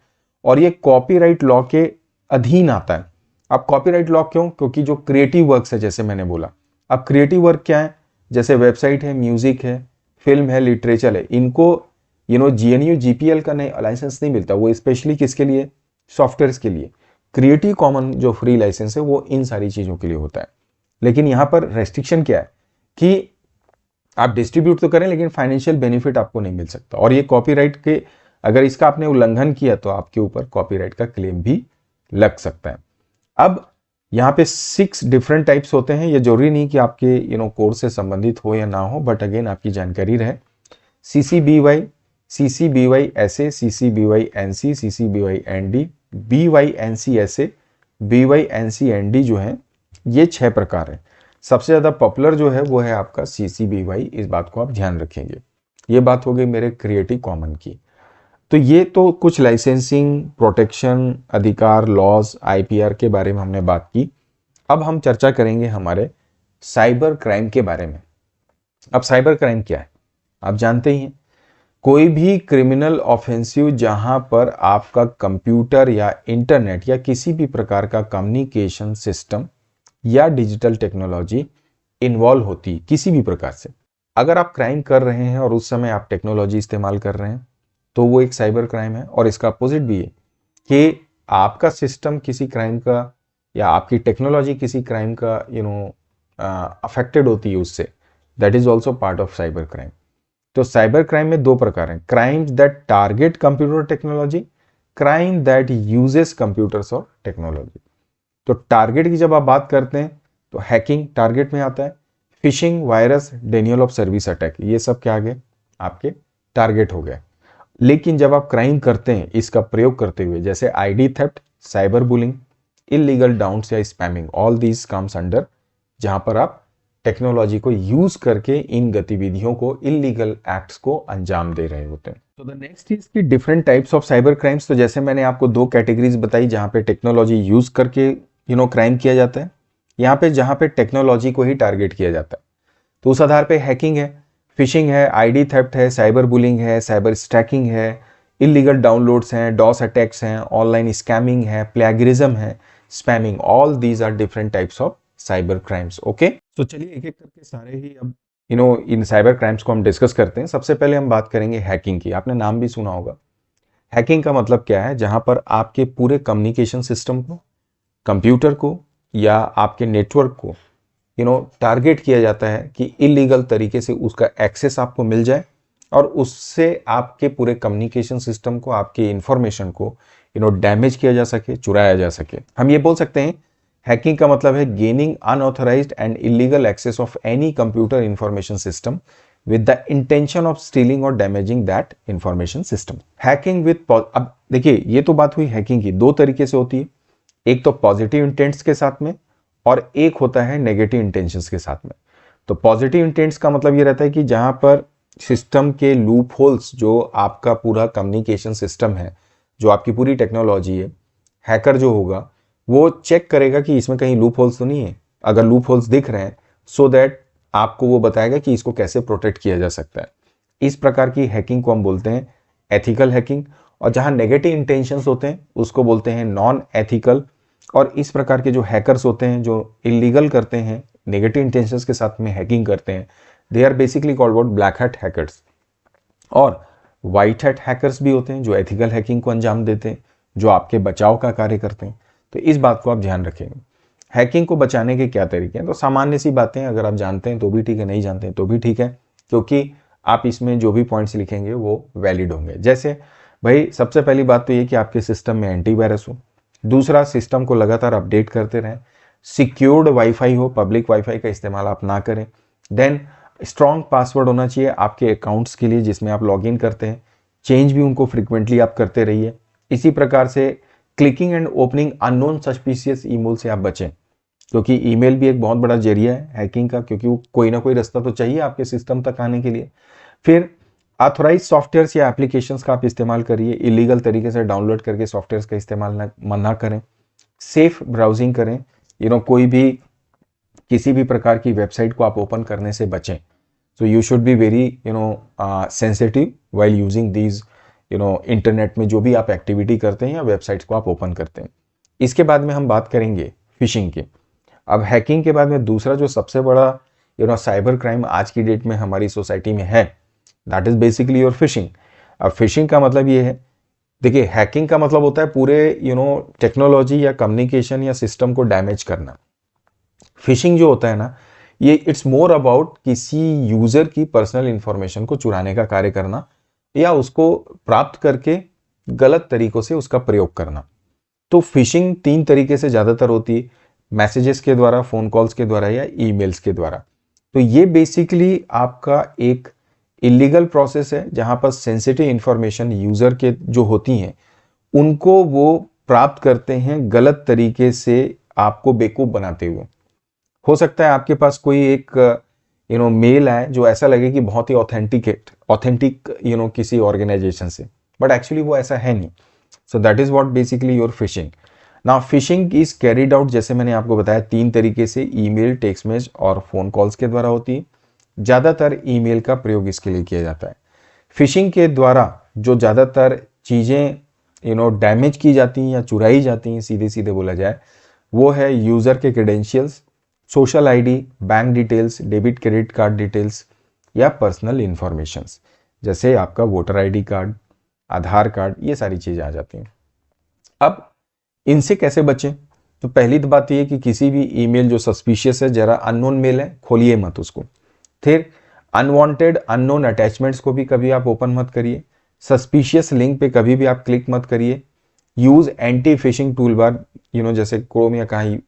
और ये कॉपीराइट लॉ के अधीन आता है। अब कॉपीराइट लॉ क्यों? क्योंकि जो क्रिएटिव वर्क्स है, जैसे मैंने बोला, अब क्रिएटिव वर्क क्या है, जैसे वेबसाइट है, म्यूजिक है, फिल्म है, लिटरेचर है, इनको जीएनयू जीपीएल का लाइसेंस नहीं मिलता। वो स्पेशली किसके लिए? सॉफ्टवेयर के लिए। क्रिएटिव कॉमन जो फ्री लाइसेंस है वो इन सारी चीजों के लिए होता है। लेकिन यहां पर रेस्ट्रिक्शन क्या है कि आप डिस्ट्रीब्यूट तो करें लेकिन फाइनेंशियल बेनिफिट आपको नहीं मिल सकता, और ये कॉपीराइट के, अगर इसका आपने उल्लंघन किया तो आपके ऊपर कॉपीराइट का क्लेम भी लग सकता है। अब यहाँ पे 6 डिफरेंट टाइप्स होते हैं। ये जरूरी नहीं कि आपके कोर्स से संबंधित हो या ना हो, बट अगेन आपकी जानकारी रहे। CCBY, CCBY-SA, CCBY-NC, CCBY-ND, BY-NC-SA, BY-NC-ND जो है ये 6 प्रकार है। सबसे ज्यादा पॉपुलर जो है वो है आपका CCBY, इस बात को आप ध्यान रखेंगे। ये बात हो गई मेरे क्रिएटिव कॉमन की। तो ये तो कुछ लाइसेंसिंग, प्रोटेक्शन, अधिकार, लॉज, IPR के बारे में हमने बात की। अब हम चर्चा करेंगे हमारे साइबर क्राइम के बारे में। अब साइबर क्राइम क्या है आप जानते ही हैं, कोई भी क्रिमिनल ऑफेंसिव जहां पर आपका कंप्यूटर या इंटरनेट या किसी भी प्रकार का कम्युनिकेशन सिस्टम या डिजिटल टेक्नोलॉजी इन्वॉल्व होती किसी भी प्रकार से। अगर आप क्राइम कर रहे हैं और उस समय आप टेक्नोलॉजी इस्तेमाल कर रहे हैं तो वो एक साइबर क्राइम है। और इसका अपोजिट भी है कि आपका सिस्टम किसी क्राइम का या आपकी टेक्नोलॉजी किसी क्राइम का अफेक्टेड होती है उससे, that is also part of cyber crime. तो साइबर क्राइम में 2 प्रकार हैं, crimes that target computer technology, crime that uses computers और टेक्नोलॉजी। तो टारगेट की जब आप बात करते हैं तो हैकिंग टारगेट में आता है, fishing, virus, Daniel of service attack, ये सब क्या आ गए आपके टारगेट हो गए। लेकिन जब आप क्राइम करते हैं इसका प्रयोग करते हुए, जैसे ID theft, cyber bullying, illegal downs या spamming, all these comes under, जहां पर आप टेक्नोलॉजी को यूज करके इन गतिविधियों को, इलीगल एक्ट्स को अंजाम दे रहे होते हैं। तो द नेक्स्ट इज की different types of cyber crimes. तो जैसे मैंने आपको 2 कैटेगरीज बताई जहां पे टेक्नोलॉजी यूज करके क्राइम किया जाता है, यहाँ पे जहां पे टेक्नोलॉजी को ही टारगेट किया जाता है। तो उस आधार पे हैकिंग है, फिशिंग है, आईडी थेफ्ट है, साइबर बुलिंग है, साइबर स्टैकिंग है, इलीगल डाउनलोड्स हैं, डॉस अटैक्स हैं, ऑनलाइन स्कैमिंग है, प्लेगरिज्म है, spamming, all these are different types of cyber crimes. Okay, तो चलिए एक एक करके सारे ही अब इन साइबर क्राइम्स को हम डिस्कस करते हैं। सबसे पहले हम बात करेंगे हैकिंग की। आपने नाम भी सुना होगा। हैकिंग का मतलब क्या है, जहां पर आपके पूरे कम्युनिकेशन सिस्टम को, कंप्यूटर को या आपके नेटवर्क को टारगेट किया जाता है कि इलीगल तरीके से उसका एक्सेस आपको मिल जाए और उससे आपके पूरे कम्युनिकेशन सिस्टम को, आपके इंफॉर्मेशन को डैमेज किया जा सके, चुराया जा सके। हम ये बोल सकते हैं हैकिंग का मतलब है gaining unauthorized and illegal access of any computer information system with the intention of stealing or damaging that information system. Hacking with अब देखिए ये तो बात हुई हैकिंग की, 2 तरीके से होती है, एक तो पॉजिटिव इंटेंट्स के साथ में और एक होता है नेगेटिव इंटेंशंस के साथ में। तो पॉजिटिव इंटेंट्स का मतलब ये रहता है कि जहां पर सिस्टम के लूप होल्स, जो आपका पूरा कम्युनिकेशन सिस्टम है, जो आपकी पूरी टेक्नोलॉजी है, हैकर जो होगा वो चेक करेगा कि इसमें कहीं लूप होल्स तो नहीं है। अगर लूप होल्स दिख रहे हैं सो दैट आपको वो बताएगा कि इसको कैसे प्रोटेक्ट किया जा सकता है। इस प्रकार की हैकिंग को हम बोलते हैं एथिकल हैकिंग। और जहां नेगेटिव इंटेंशंस होते हैं उसको बोलते हैं नॉन एथिकल और इस प्रकार के जो हैकर्स होते हैं जो इलीगल करते हैं, नेगेटिव इंटेंशंस के साथ में हैकिंग करते हैं, they are basically called what black hat hackers. और वाइट हैट हैकर्स भी होते हैं जो एथिकल हैकिंग को अंजाम देते हैं, जो आपके बचाव का कार्य करते हैं। तो इस बात को आप ध्यान रखेंगे। हैकिंग को बचाने के क्या तरीके हैं, तो सामान्य सी बातें, अगर आप जानते हैं तो भी ठीक है, नहीं जानते हैं तो भी ठीक है, क्योंकि आप इसमें जो भी पॉइंट्स लिखेंगे वो वैलिड होंगे। जैसे भाई सबसे पहली बात तो ये कि आपके सिस्टम में एंटीवायरस हो, दूसरा सिस्टम को लगातार अपडेट करते रहें, सिक्योर्ड वाईफाई हो, पब्लिक वाईफाई का इस्तेमाल आप ना करें, देन स्ट्रॉन्ग पासवर्ड होना चाहिए आपके अकाउंट्स के लिए जिसमें आप लॉगिन करते हैं, चेंज भी उनको फ्रीक्वेंटली आप करते रहिए। इसी प्रकार से clicking and opening unknown suspicious email से आप बचें, क्योंकि ईमेल भी एक बहुत बड़ा जरिया है हैकिंग का, क्योंकि वो कोई ना कोई रास्ता तो चाहिए आपके सिस्टम तक आने के लिए। फिर ऑथराइज सॉफ्टवेयर्स या एप्लीकेशंस का आप इस्तेमाल करिए, इलीगल तरीके से डाउनलोड करके सॉफ्टवेयर्स का इस्तेमाल ना करें, सेफ ब्राउजिंग करें, कोई भी किसी भी प्रकार की वेबसाइट को आप ओपन करने से बचें। So you should be very sensitive while using these internet में जो भी आप एक्टिविटी करते हैं या वेबसाइट्स को आप ओपन करते हैं। इसके बाद में हम बात करेंगे फिशिंग की। अब हैकिंग के बाद में दूसरा जो सबसे बड़ा साइबर क्राइम आज की डेट में हमारी सोसाइटी में है, that is basically your fishing. अब फिशिंग का मतलब ये है, देखिए हैकिंग का मतलब होता है पूरे टेक्नोलॉजी या कम्युनिकेशन या सिस्टम को डैमेज करना। फिशिंग जो होता है ना, ये इट्स मोर अबाउट किसी यूजर की पर्सनल इंफॉर्मेशन को चुराने का कार्य करना या उसको प्राप्त करके गलत तरीकों से उसका प्रयोग करना। तो फिशिंग 3 तरीके से ज़्यादातर होती है, मैसेजेस के द्वारा, फ़ोन कॉल्स के द्वारा या ईमेल्स के द्वारा। तो ये बेसिकली आपका एक इलीगल प्रोसेस है जहां पर सेंसिटिव इंफॉर्मेशन यूज़र के जो होती हैं उनको वो प्राप्त करते हैं गलत तरीके से, आपको बेवकूफ़ बनाते हुए। हो सकता है आपके पास कोई एक मेल आए जो ऐसा लगे कि बहुत ही ऑथेंटिक किसी ऑर्गेनाइजेशन से, बट एक्चुअली वो ऐसा है नहीं। So that is what basically your fishing. Now fishing is carried out, जैसे मैंने आपको बताया, 3 तरीके से, ईमेल, टेक्स्ट मैसेज और फोन कॉल्स के द्वारा होती है। ज़्यादातर ईमेल का प्रयोग इसके लिए किया जाता है। फिशिंग के द्वारा जो ज़्यादातर चीज़ें डैमेज की जाती हैं या चुराई जाती हैं, सीधे सीधे बोला जाए, वो है यूज़र के credentials, social ID, bank details, debit credit card details या पर्सनल इंफॉर्मेशंस, जैसे आपका वोटर आईडी कार्ड, आधार कार्ड, ये सारी चीज़ें आ जाती हैं। अब इनसे कैसे बचें? तो पहली तो बात ये कि किसी भी ईमेल जो सस्पिशियस है, जरा अननोन मेल है, खोलिए मत उसको। फिर अनवांटेड अननोन अटैचमेंट्स को भी कभी आप ओपन मत करिए। सस्पिशियस लिंक पे कभी भी आप क्लिक मत करिए। Use anti fishing tool bar, जैसे क्रोम या कहीं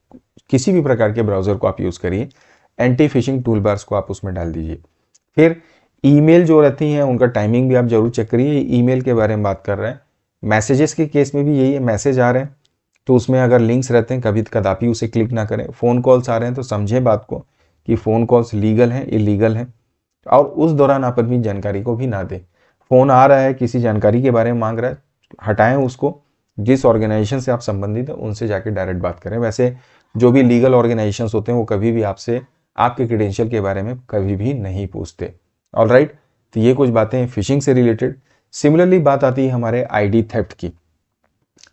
किसी भी प्रकार के ब्राउज़र को आप यूज़ करिए, एंटी फिशिंग टूल बार्स को आप उसमें डाल दीजिए। फिर ईमेल जो रहती हैं उनका टाइमिंग भी आप जरूर चेक करिए। ईमेल के बारे में बात कर रहे हैं, मैसेजेस के केस में भी यही है, मैसेज आ रहे हैं तो उसमें अगर लिंक्स रहते हैं कभी कदापि उसे क्लिक ना करें। फ़ोन कॉल्स आ रहे हैं तो समझें बात को कि फ़ोन कॉल्स लीगल हैं, इलीगल हैं, और उस दौरान आप अपनी जानकारी को भी ना दें। फ़ोन आ रहा है, किसी जानकारी के बारे में मांग रहा है, हटाएं उसको। जिस ऑर्गेनाइजेशन से आप संबंधित हैं उनसे जाके डायरेक्ट बात करें। वैसे जो भी लीगल ऑर्गेनाइजेशंस होते हैं वो कभी भी आपसे आपके क्रेडेंशियल के बारे में कभी भी नहीं पूछते। ऑलराइट, तो ये कुछ बातें हैं फिशिंग से रिलेटेड। सिमिलरली बात आती है हमारे आईडी थेफ्ट की।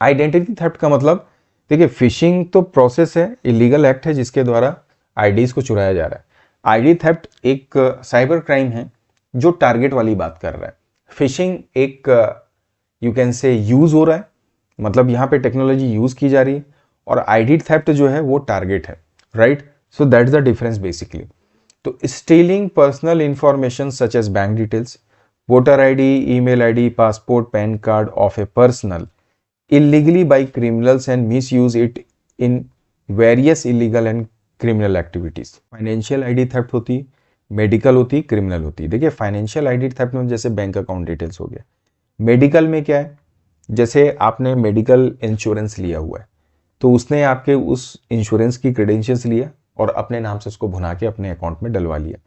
आइडेंटिटी थेफ्ट का मतलब, देखिए फिशिंग तो प्रोसेस है, इलीगल एक्ट है जिसके द्वारा आईडीज को चुराया जा रहा है। आईडी थेफ्ट एक साइबर क्राइम है जो टारगेट वाली बात कर रहा है। फिशिंग एक यू कैन से यूज हो रहा है, मतलब यहाँ पे टेक्नोलॉजी यूज की जा रही है, और आईडी थेफ्ट जो है वो टारगेट है, right. So that's the difference basically. तो stealing personal information such as bank details, voter ID, email ID, passport, PAN card of a personal illegally by criminals and misuse it in various illegal and criminal activities। Financial ID theft होती, medical होती, criminal होती। देखिए financial ID theft में जैसे bank account details हो गया। Medical में क्या है, जैसे आपने मेडिकल इंश्योरेंस लिया हुआ है तो उसने आपके उस इंश्योरेंस की क्रेडेंशियल्स लिया और अपने नाम से उसको भुना के अपने अकाउंट में डलवा लिया।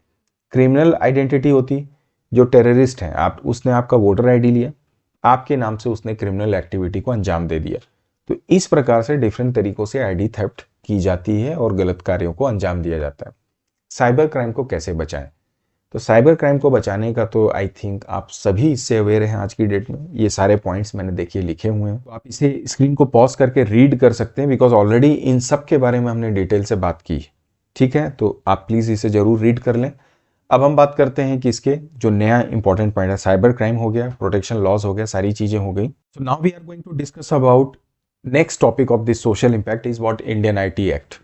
क्रिमिनल आइडेंटिटी होती, जो टेररिस्ट हैं, आप उसने आपका वोटर आईडी लिया, आपके नाम से उसने क्रिमिनल एक्टिविटी को अंजाम दे दिया। तो इस प्रकार से डिफरेंट तरीकों से आईडी थेफ्ट की जाती है और गलत कार्यों को अंजाम दिया जाता है। साइबर क्राइम को कैसे बचाएं? तो साइबर क्राइम को बचाने का तो आई थिंक आप सभी इससे अवेयर हैं आज की डेट में। ये सारे पॉइंट्स मैंने देखिए लिखे हुए हैं, तो आप इसे स्क्रीन को पॉज करके रीड कर सकते हैं, बिकॉज ऑलरेडी इन सब के बारे में हमने डिटेल से बात की। ठीक है, तो आप प्लीज़ इसे ज़रूर रीड कर लें। अब हम बात करते हैं कि इसके जो नया इंपॉर्टेंट पॉइंट है, साइबर क्राइम हो गया, प्रोटेक्शन लॉज हो गया, सारी चीज़ें हो गई। So now we are going to discuss about next topic of this social impact is what Indian IT act.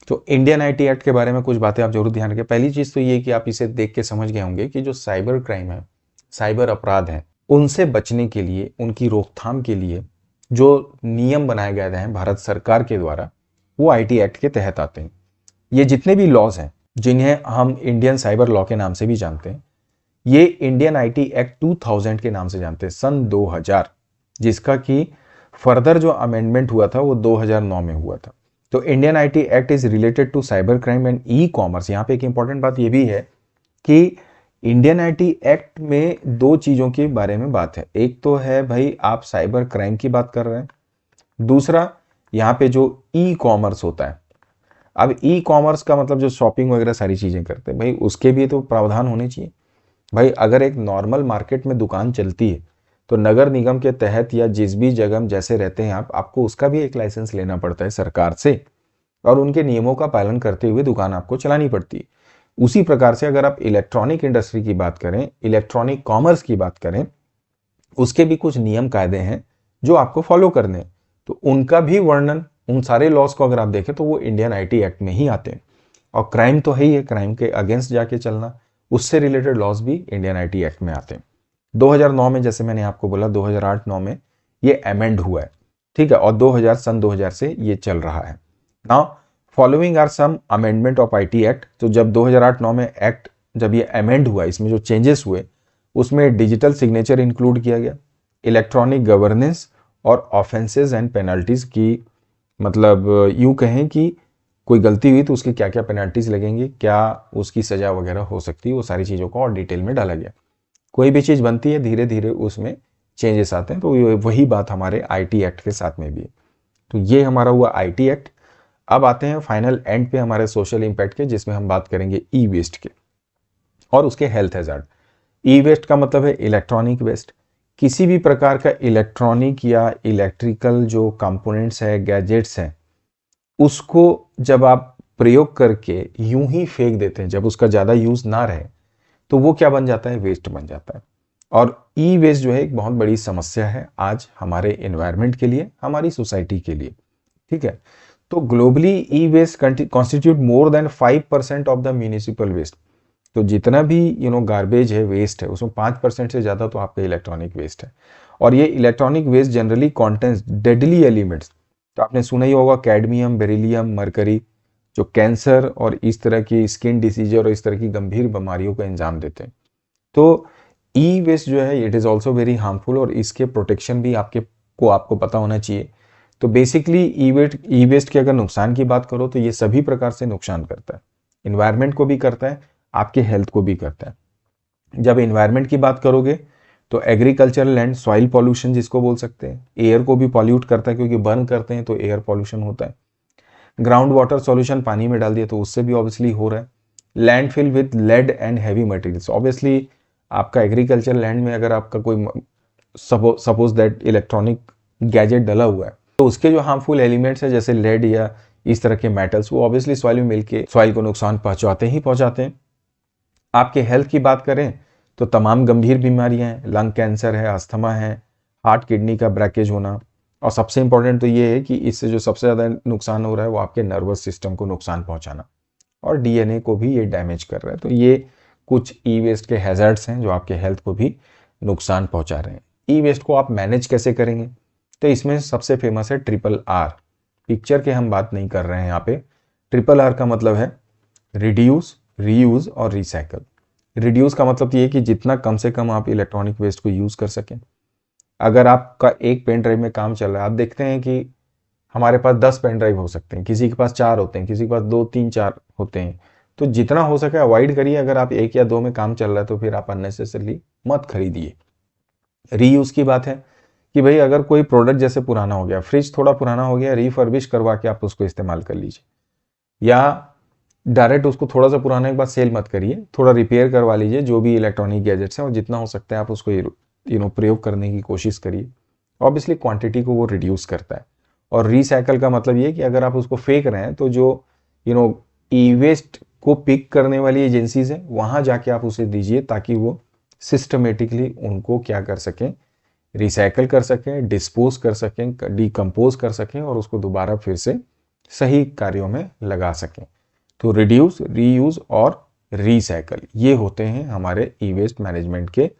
तो इंडियन आईटी एक्ट के बारे में कुछ बातें आप जरूर ध्यान रखें। पहली चीज तो ये कि आप इसे देख के समझ गए होंगे कि जो साइबर क्राइम है, साइबर अपराध है, उनसे बचने के लिए, उनकी रोकथाम के लिए जो नियम बनाए गए हैं भारत सरकार के द्वारा, वो आईटी एक्ट के तहत आते हैं। ये जितने भी लॉज हैं, जिन्हें हम इंडियन साइबर लॉ के नाम से भी जानते हैं, ये इंडियन आईटी एक्ट 2000 के नाम से जानते हैं, सन 2000, जिसका कि फर्दर जो अमेंडमेंट हुआ था वो 2009 में हुआ था। तो Indian IT act is related to cyber crime and e commerce. यहाँ पे एक इंपॉर्टेंट बात ये भी है कि इंडियन आईटी एक्ट में दो चीज़ों के बारे में बात है। एक तो है भाई आप साइबर क्राइम की बात कर रहे हैं, दूसरा यहाँ पे जो ई कॉमर्स होता है। अब ई कॉमर्स का मतलब जो शॉपिंग वगैरह सारी चीज़ें करते हैं, भाई उसके भी तो प्रावधान होने चाहिए। भाई अगर एक नॉर्मल मार्केट में दुकान चलती है तो नगर निगम के तहत या जिस भी जगह जैसे रहते हैं आपको उसका भी एक लाइसेंस लेना पड़ता है सरकार से, और उनके नियमों का पालन करते हुए दुकान आपको चलानी पड़ती है। उसी प्रकार से अगर आप इलेक्ट्रॉनिक इंडस्ट्री की बात करें, इलेक्ट्रॉनिक कॉमर्स की बात करें, उसके भी कुछ नियम कायदे हैं जो आपको फॉलो करने हैं। तो उनका भी वर्णन, उन सारे लॉज को अगर आप देखें तो वो इंडियन आईटी एक्ट में ही आते हैं। और क्राइम तो है ही है, क्राइम के अगेंस्ट जाके चलना, उससे रिलेटेड लॉज भी इंडियन आईटी एक्ट में आते हैं। 2009 में, जैसे मैंने आपको बोला, 2008-9 में ये अमेंड हुआ है, ठीक है, और 2000 से ये चल रहा है। Now following are some amendment of IT act. तो जब 2008-9 में एक्ट जब ये अमेंड हुआ, इसमें जो चेंजेस हुए उसमें डिजिटल सिग्नेचर इंक्लूड किया गया, इलेक्ट्रॉनिक गवर्नेंस और ऑफेंसेस एंड पेनल्टीज की, मतलब यूं कहें कि कोई गलती हुई तो उसकी क्या क्या पेनल्टीज लगेंगी, क्या उसकी सजा वगैरह हो सकती है, वो सारी चीज़ों को और डिटेल में डाला गया। कोई भी चीज़ बनती है धीरे धीरे उसमें चेंजेस आते हैं, तो वही बात हमारे आईटी एक्ट के साथ में भी है। तो ये हमारा हुआ आईटी एक्ट। अब आते हैं फाइनल एंड पे हमारे सोशल इम्पैक्ट के, जिसमें हम बात करेंगे ई वेस्ट के और उसके हेल्थ हैजार्ड। ई वेस्ट का मतलब है इलेक्ट्रॉनिक वेस्ट। किसी भी प्रकार का इलेक्ट्रॉनिक या इलेक्ट्रिकल जो कंपोनेंट्स है, गैजेट्स हैं, उसको जब आप प्रयोग करके यूं ही फेंक देते हैं, जब उसका ज़्यादा यूज़ ना रहे, तो वो क्या बन जाता है, वेस्ट बन जाता है। और ई वेस्ट जो है एक बहुत बड़ी समस्या है आज हमारे एनवायरनमेंट के लिए, हमारी सोसाइटी के लिए, ठीक है। तो globally e waste constitute more than 5% of the municipal waste. तो जितना भी गार्बेज है, वेस्ट है, उसमें 5% से ज़्यादा तो आपका इलेक्ट्रॉनिक वेस्ट है। और ये electronic waste generally contains deadly elements. तो आपने सुना ही होगा कैडमियम, बेरिलियम, मरकरी, जो कैंसर और इस तरह की स्किन डिसीज और इस तरह की गंभीर बीमारियों को अंजाम देते हैं। तो ई वेस्ट जो है it is also very harmful, और इसके प्रोटेक्शन भी आपको पता होना चाहिए। तो बेसिकली ई वेस्ट के अगर नुकसान की बात करो तो ये सभी प्रकार से नुकसान करता है, इन्वायरमेंट को भी करता है, आपके हेल्थ को भी करता है। जब इन्वायरमेंट की बात करोगे तो एग्रीकल्चरल एंड सॉइल पॉल्यूशन जिसको बोल सकते हैं, एयर को भी पॉल्यूट करता है, क्योंकि बर्न करते हैं तो एयर पॉल्यूशन होता है। ग्राउंड वाटर सॉल्यूशन पानी में डाल दिया तो उससे भी ऑब्वियसली हो रहा है। Landfill with lead and heavy materials, obviously आपका एग्रीकल्चर लैंड में अगर आपका कोई सपोज दैट इलेक्ट्रॉनिक गैजेट डला हुआ है, तो उसके जो हार्मफुल एलिमेंट्स हैं जैसे लेड या इस तरह के मेटल्स, वो ऑब्वियसली सॉइल में मिलके सॉइल को नुकसान पहुंचाते हैं। आपके हेल्थ की बात करें तो तमाम गंभीर बीमारियां हैं, लंग कैंसर है, अस्थमा है, हार्ट किडनी का ब्रेकेज होना, और सबसे इंपॉर्टेंट तो ये है कि इससे जो सबसे ज़्यादा नुकसान हो रहा है वो आपके नर्वस सिस्टम को नुकसान पहुंचाना, और डीएनए को भी ये डैमेज कर रहा है। तो ये कुछ ई वेस्ट के हैज़ार्ड्स हैं जो आपके हेल्थ को भी नुकसान पहुंचा रहे हैं। ई वेस्ट को आप मैनेज कैसे करेंगे, तो इसमें सबसे फेमस है RRR। पिक्चर के हम बात नहीं कर रहे हैं यहाँ पे। RRR का मतलब है रिड्यूस, रीयूज और रिसाइकल। रिड्यूस का मतलब ये है कि जितना कम से कम आप इलेक्ट्रॉनिक वेस्ट को यूज़ कर सकें। अगर आपका एक पेन ड्राइव में काम चल रहा है, आप देखते हैं कि हमारे पास 10 पेन ड्राइव हो सकते हैं, किसी के पास 4 होते हैं, किसी के पास 2, 3, 4 होते हैं। तो जितना हो सके अवॉइड करिए। अगर आप 1 या 2 में काम चल रहा है तो फिर आप अननेसेसरली मत खरीदिए। रीयूज़ की बात है कि भाई अगर कोई प्रोडक्ट जैसे पुराना हो गया, फ्रिज थोड़ा पुराना हो गया, रिफर्बिश करवा के आप उसको इस्तेमाल कर लीजिए। या डायरेक्ट उसको थोड़ा सा पुराना एक बार सेल मत करिए, थोड़ा रिपेयर करवा लीजिए जो भी इलेक्ट्रॉनिक गैजेट्स हैं, और जितना हो सकता है आप उसको प्रयोग करने की कोशिश करिए। ऑब्वियसली क्वांटिटी को वो रिड्यूस करता है। और रिसाइकल का मतलब ये कि अगर आप उसको फेंक रहे हैं तो जो ई वेस्ट को पिक करने वाली एजेंसीज हैं वहाँ जाके आप उसे दीजिए, ताकि वो सिस्टमेटिकली उनको क्या कर सकें, रिसाइकल कर सकें, डिस्पोज कर सकें, डिकम्पोज कर सकें और उसको दोबारा फिर से सही कार्यों में लगा सकें। तो रिड्यूस, रीयूज और रिसाइकल, ये होते हैं हमारे ई वेस्ट मैनेजमेंट के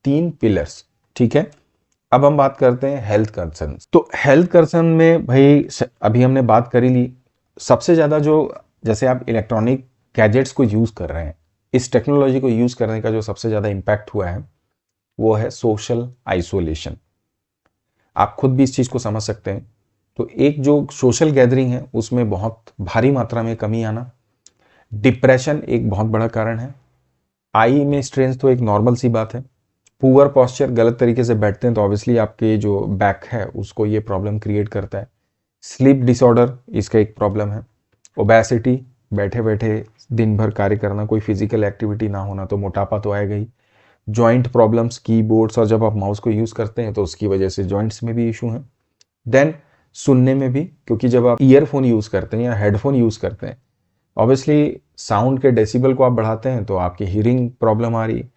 3 पिलर्स। ठीक है, अब हम बात करते हैं हेल्थ कंसर्न। तो हेल्थ कंसर्न में भाई अभी हमने बात करी ली, सबसे ज़्यादा जो, जैसे आप इलेक्ट्रॉनिक गैजेट्स को यूज़ कर रहे हैं, इस टेक्नोलॉजी को यूज़ करने का जो सबसे ज़्यादा इम्पैक्ट हुआ है वो है सोशल आइसोलेशन। आप खुद भी इस चीज़ को समझ सकते हैं। तो एक जो सोशल गैदरिंग है उसमें बहुत भारी मात्रा में कमी आना, डिप्रेशन एक बहुत बड़ा कारण है, आई में स्ट्रेन तो एक नॉर्मल सी बात है, पुअर पॉस्चर, गलत तरीके से बैठते हैं तो ऑब्वियसली आपके जो बैक है उसको ये प्रॉब्लम क्रिएट करता है, स्लीप डिसऑर्डर इसका एक प्रॉब्लम है, ओबेसिटी, बैठे बैठे दिन भर कार्य करना, कोई फिजिकल एक्टिविटी ना होना, तो मोटापा तो आएगा ही, जॉइंट प्रॉब्लम्स, कीबोर्ड्स और जब आप माउस को यूज़ करते हैं तो उसकी वजह से जॉइंट्स में भी इशू हैं। देन सुनने में भी, क्योंकि जब आप ईयरफोन यूज़ करते हैं या हेडफोन यूज़ करते हैं, ऑब्वियसली साउंड के डेसिबल को आप बढ़ाते हैं तो आपकी हियरिंग प्रॉब्लम आ रही है,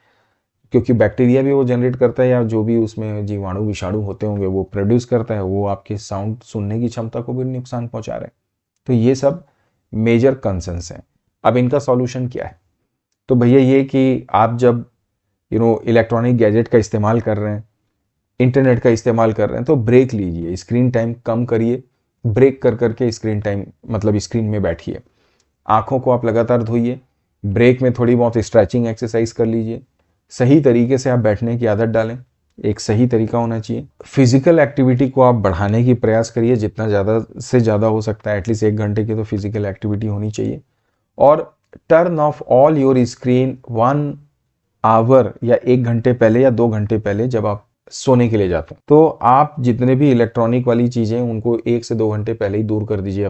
क्योंकि बैक्टीरिया भी वो जनरेट करता है या जो भी उसमें जीवाणु विषाणु होते होंगे वो प्रोड्यूस करता है, वो आपके साउंड सुनने की क्षमता को भी नुकसान पहुंचा रहे हैं। तो ये सब मेजर कंसर्न्स हैं। अब इनका सॉल्यूशन क्या है? तो भैया ये कि आप जब इलेक्ट्रॉनिक गैजेट का इस्तेमाल कर रहे हैं, इंटरनेट का इस्तेमाल कर रहे हैं, तो ब्रेक लीजिए, स्क्रीन टाइम कम करिए, ब्रेक कर करके स्क्रीन टाइम मतलब स्क्रीन में बैठिए, आँखों को आप लगातार धोइए, ब्रेक में थोड़ी बहुत स्ट्रेचिंग एक्सरसाइज कर लीजिए, सही तरीके से आप बैठने की आदत डालें, एक सही तरीका होना चाहिए, फिजिकल एक्टिविटी को आप बढ़ाने की प्रयास करिए, जितना ज़्यादा से ज़्यादा हो सकता है, एटलीस्ट 1 घंटे की तो फिजिकल एक्टिविटी होनी चाहिए, और turn off all your screen 1 hour या 1 घंटे पहले या 2 घंटे पहले जब आप सोने के लिए जाते हैं। तो आप जितने भी इलेक्ट्रॉनिक वाली चीज़ें उनको 1 से 2 घंटे पहले ही दूर कर दीजिए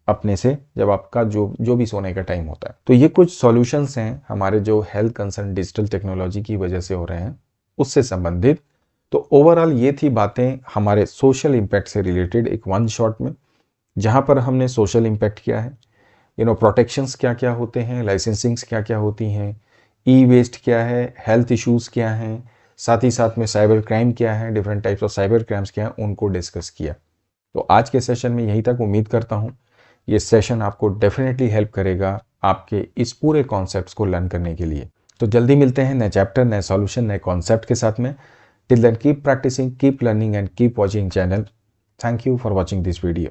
अपने से, जब आपका जो भी सोने का टाइम होता है। तो ये कुछ सॉल्यूशंस हैं हमारे जो हेल्थ कंसर्न डिजिटल टेक्नोलॉजी की वजह से हो रहे हैं उससे संबंधित। तो ओवरऑल ये थी बातें हमारे सोशल इम्पैक्ट से रिलेटेड एक 1 शॉट में, जहाँ पर हमने सोशल इम्पैक्ट किया है, प्रोटेक्शंस क्या क्या होते हैं, लाइसेंसिंग्स क्या क्या होती हैं, ई वेस्ट क्या है, हेल्थ इश्यूज़ क्या हैं, साथ ही साथ में साइबर क्राइम क्या है, different types of cyber crimes क्या हैं, उनको डिस्कस किया। तो आज के सेशन में यहीं तक। उम्मीद करता हूँ ये सेशन आपको डेफिनेटली हेल्प करेगा आपके इस पूरे कॉन्सेप्ट्स को लर्न करने के लिए। तो जल्दी मिलते हैं नए चैप्टर, नए सॉल्यूशन, नए कॉन्सेप्ट के साथ में। Till then keep practicing, keep learning and keep watching channel. Thank you for watching this video.